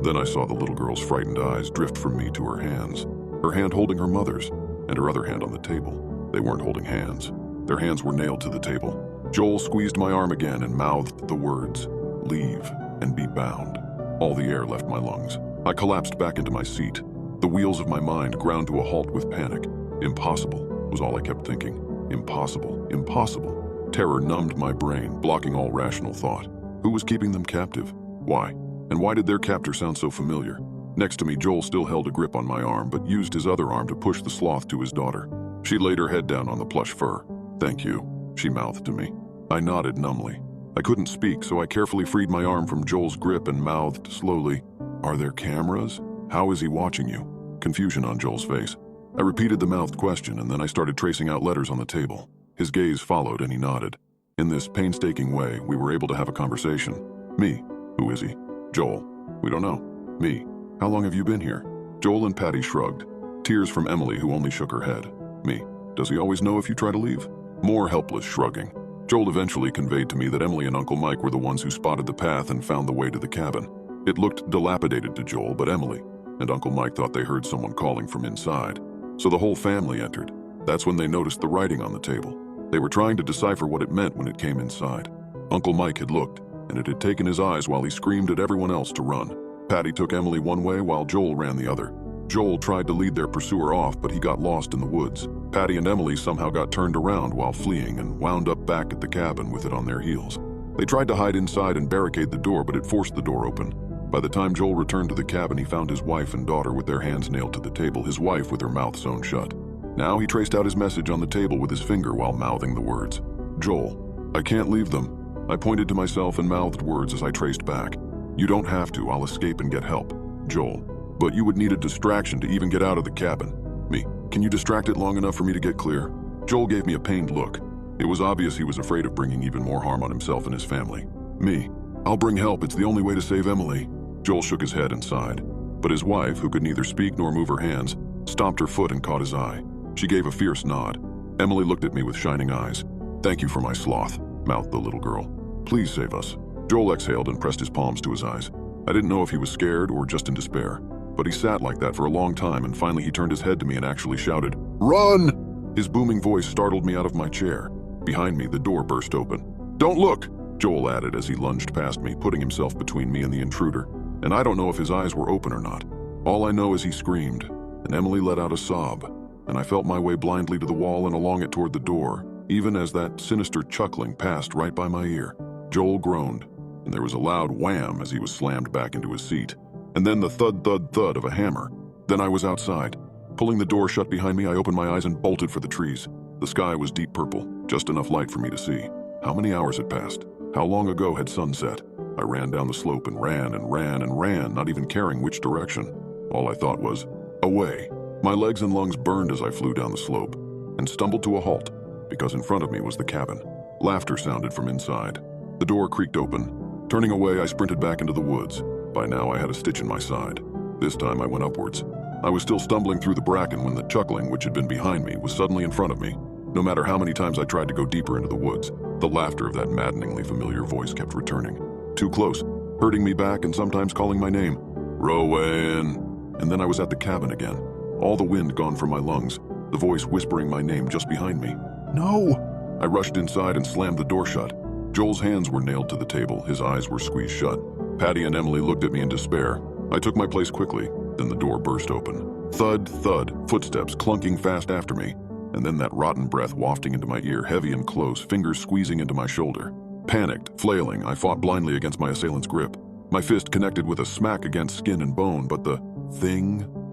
Then I saw the little girl's frightened eyes drift from me to her hands, her hand holding her mother's, and her other hand on the table. They weren't holding hands. Their hands were nailed to the table. Joel squeezed my arm again and mouthed the words, "Leave and be bound." All the air left my lungs. I collapsed back into my seat. The wheels of my mind ground to a halt with panic. Impossible was all I kept thinking. Impossible, impossible. Terror numbed my brain, blocking all rational thought. Who was keeping them captive? Why? And why did their captor sound so familiar? Next to me, Joel still held a grip on my arm, but used his other arm to push the sloth to his daughter. She laid her head down on the plush fur. "Thank you," she mouthed to me. I nodded numbly. I couldn't speak, so I carefully freed my arm from Joel's grip and mouthed slowly, "Are there cameras? How is he watching you?" Confusion on Joel's face. I repeated the mouthed question, and then I started tracing out letters on the table. His gaze followed, and he nodded. In this painstaking way, we were able to have a conversation. "Me? Who is he?" "Joel." "We don't know." "Me? How long have you been here?" Joel and Patty shrugged. Tears from Emily, who only shook her head. "Me? Does he always know if you try to leave?" More helpless shrugging. Joel eventually conveyed to me that Emily and Uncle Mike were the ones who spotted the path and found the way to the cabin. It looked dilapidated to Joel, but Emily and Uncle Mike thought they heard someone calling from inside. So the whole family entered. That's when they noticed the writing on the table. They were trying to decipher what it meant when it came inside. Uncle Mike had looked, and it had taken his eyes while he screamed at everyone else to run. Patty took Emily one way while Joel ran the other. Joel tried to lead their pursuer off, but he got lost in the woods. Patty and Emily somehow got turned around while fleeing and wound up back at the cabin with it on their heels. They tried to hide inside and barricade the door, but it forced the door open. By the time Joel returned to the cabin, he found his wife and daughter with their hands nailed to the table, his wife with her mouth sewn shut. Now he traced out his message on the table with his finger while mouthing the words. "Joel, I can't leave them." I pointed to myself and mouthed words as I traced back. "You don't have to, I'll escape and get help." "Joel, but you would need a distraction to even get out of the cabin." "Me, can you distract it long enough for me to get clear?" Joel gave me a pained look. It was obvious he was afraid of bringing even more harm on himself and his family. "Me, I'll bring help, it's the only way to save Emily." Joel shook his head and sighed. But his wife, who could neither speak nor move her hands, stomped her foot and caught his eye. She gave a fierce nod. Emily looked at me with shining eyes. "Thank you for my sloth," mouthed the little girl. "Please save us." Joel exhaled and pressed his palms to his eyes. I didn't know if he was scared or just in despair, but he sat like that for a long time, and finally he turned his head to me and actually shouted, "Run!" His booming voice startled me out of my chair. Behind me, the door burst open. "Don't look!" Joel added as he lunged past me, putting himself between me and the intruder. And I don't know if his eyes were open or not. All I know is he screamed, and Emily let out a sob, and I felt my way blindly to the wall and along it toward the door, even as that sinister chuckling passed right by my ear. Joel groaned, and there was a loud wham as he was slammed back into his seat, and then the thud, thud, thud of a hammer. Then I was outside. Pulling the door shut behind me, I opened my eyes and bolted for the trees. The sky was deep purple, just enough light for me to see. How many hours had passed? How long ago had sunset? I ran down the slope and ran and ran and ran, not even caring which direction. All I thought was, away. My legs and lungs burned as I flew down the slope and stumbled to a halt because in front of me was the cabin. Laughter sounded from inside. The door creaked open. Turning away, I sprinted back into the woods. By now, I had a stitch in my side. This time, I went upwards. I was still stumbling through the bracken when the chuckling, which had been behind me, was suddenly in front of me. No matter how many times I tried to go deeper into the woods, the laughter of that maddeningly familiar voice kept returning. Too close, hurting me back and sometimes calling my name. Rowan! And then I was at the cabin again. All the wind gone from my lungs, the voice whispering my name just behind me. No! I rushed inside and slammed the door shut. Joel's hands were nailed to the table, his eyes were squeezed shut. Patty and Emily looked at me in despair. I took my place quickly, then the door burst open. Thud, thud, footsteps clunking fast after me, and then that rotten breath wafting into my ear, heavy and close, fingers squeezing into my shoulder. Panicked, flailing, I fought blindly against my assailant's grip. My fist connected with a smack against skin and bone, but the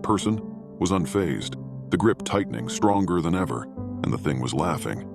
person, was unfazed. The grip tightening, stronger than ever, and the thing was laughing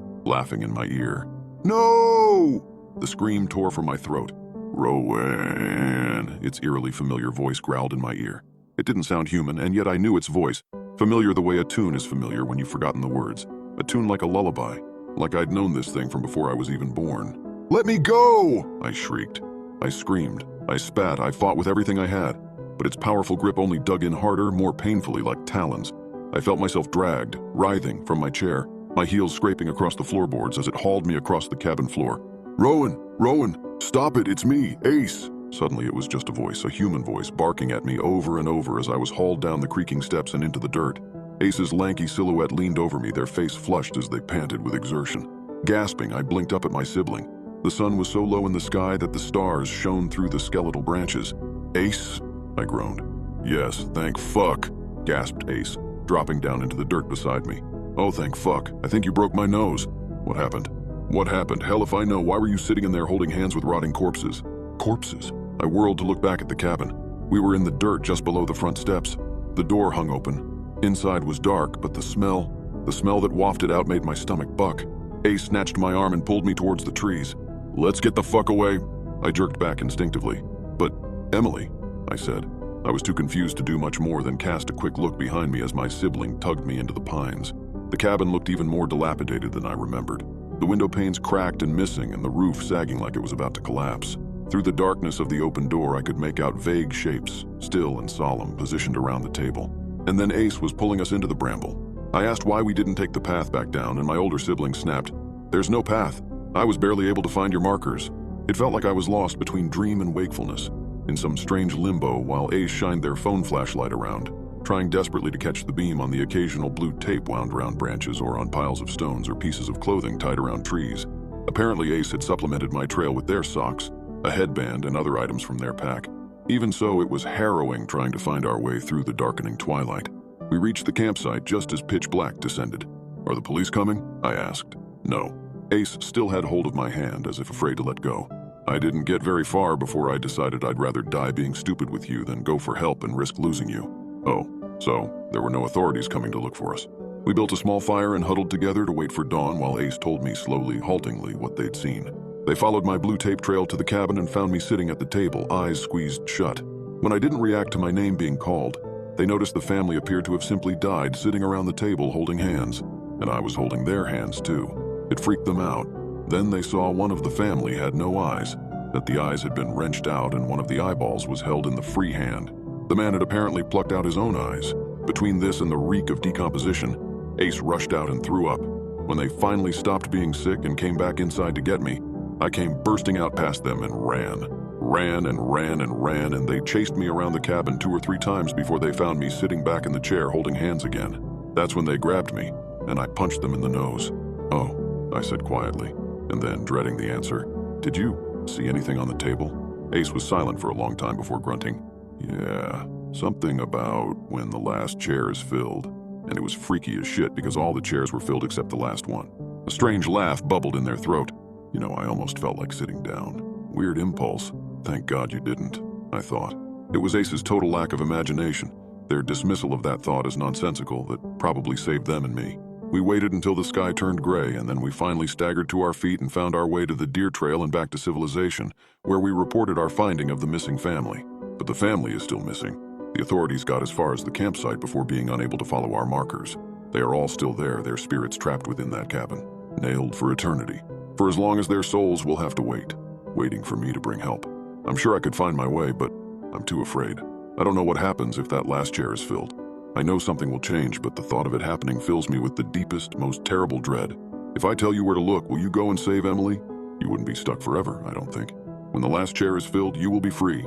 in my ear. No! The scream tore from my throat. Rowan, its eerily familiar voice growled in my ear. It didn't sound human, and yet I knew its voice. Familiar the way a tune is familiar when you've forgotten the words. A tune like a lullaby, like I'd known this thing from before I was even born. Let me go! I shrieked. I screamed. I spat. I fought with everything I had, but its powerful grip only dug in harder, more painfully like talons. I felt myself dragged, writhing from my chair, my heels scraping across the floorboards as it hauled me across the cabin floor. Rowan, stop it, it's me, Ace. Suddenly it was just a voice, a human voice, barking at me over and over as I was hauled down the creaking steps and into the dirt. Ace's lanky silhouette leaned over me, their face flushed as they panted with exertion. Gasping, I blinked up at my sibling. The sun was so low in the sky that the stars shone through the skeletal branches. Ace? I groaned. Yes, thank fuck, gasped Ace, dropping down into the dirt beside me. Oh, thank fuck. I think you broke my nose. What happened? What happened? Hell if I know. Why were you sitting in there holding hands with rotting corpses? Corpses? I whirled to look back at the cabin. We were in the dirt just below the front steps. The door hung open. Inside was dark, but the smell that wafted out made my stomach buck. Ace snatched my arm and pulled me towards the trees. Let's get the fuck away. I jerked back instinctively. But, Emily, I said. I was too confused to do much more than cast a quick look behind me as my sibling tugged me into the pines. The cabin looked even more dilapidated than I remembered. The window panes cracked and missing, and the roof sagging like it was about to collapse. Through the darkness of the open door, I could make out vague shapes, still and solemn, positioned around the table. And then Ace was pulling us into the bramble. I asked why we didn't take the path back down, and my older sibling snapped, "There's no path. I was barely able to find your markers." It felt like I was lost between dream and wakefulness, in some strange limbo while Ace shined their phone flashlight around, trying desperately to catch the beam on the occasional blue tape wound around branches or on piles of stones or pieces of clothing tied around trees. Apparently Ace had supplemented my trail with their socks, a headband, and other items from their pack. Even so, it was harrowing trying to find our way through the darkening twilight. We reached the campsite just as pitch black descended. "Are the police coming?" I asked. No. Ace still had hold of my hand, as if afraid to let go. I didn't get very far before I decided I'd rather die being stupid with you than go for help and risk losing you. Oh, so there were no authorities coming to look for us. We built a small fire and huddled together to wait for dawn while Ace told me slowly, haltingly, what they'd seen. They followed my blue tape trail to the cabin and found me sitting at the table, eyes squeezed shut. When I didn't react to my name being called, they noticed the family appeared to have simply died sitting around the table holding hands, and I was holding their hands too. It freaked them out. Then they saw one of the family had no eyes, that the eyes had been wrenched out and one of the eyeballs was held in the free hand. The man had apparently plucked out his own eyes. Between this and the reek of decomposition, Ace rushed out and threw up. When they finally stopped being sick and came back inside to get me, I came bursting out past them and ran. Ran and ran and ran, and they chased me around the cabin 2 or 3 times before they found me sitting back in the chair holding hands again. That's when they grabbed me, and I punched them in the nose. "Oh," I said quietly, and then, dreading the answer, "Did you see anything on the table?" Ace was silent for a long time before grunting. "Yeah, something about when the last chair is filled." And it was freaky as shit because all the chairs were filled except the last one. A strange laugh bubbled in their throat. You know, I almost felt like sitting down. Weird impulse. Thank God you didn't, I thought. It was Ace's total lack of imagination, their dismissal of that thought as nonsensical, that probably saved them and me. We waited until the sky turned gray, and then we finally staggered to our feet and found our way to the deer trail and back to civilization, where we reported our finding of the missing family. But the family is still missing. The authorities got as far as the campsite before being unable to follow our markers. They are all still there, their spirits trapped within that cabin, nailed for eternity. For as long as their souls will have to wait, waiting for me to bring help. I'm sure I could find my way, but I'm too afraid. I don't know what happens if that last chair is filled. I know something will change, but the thought of it happening fills me with the deepest, most terrible dread. If I tell you where to look, will you go and save Emily? You wouldn't be stuck forever, I don't think. When the last chair is filled, you will be free.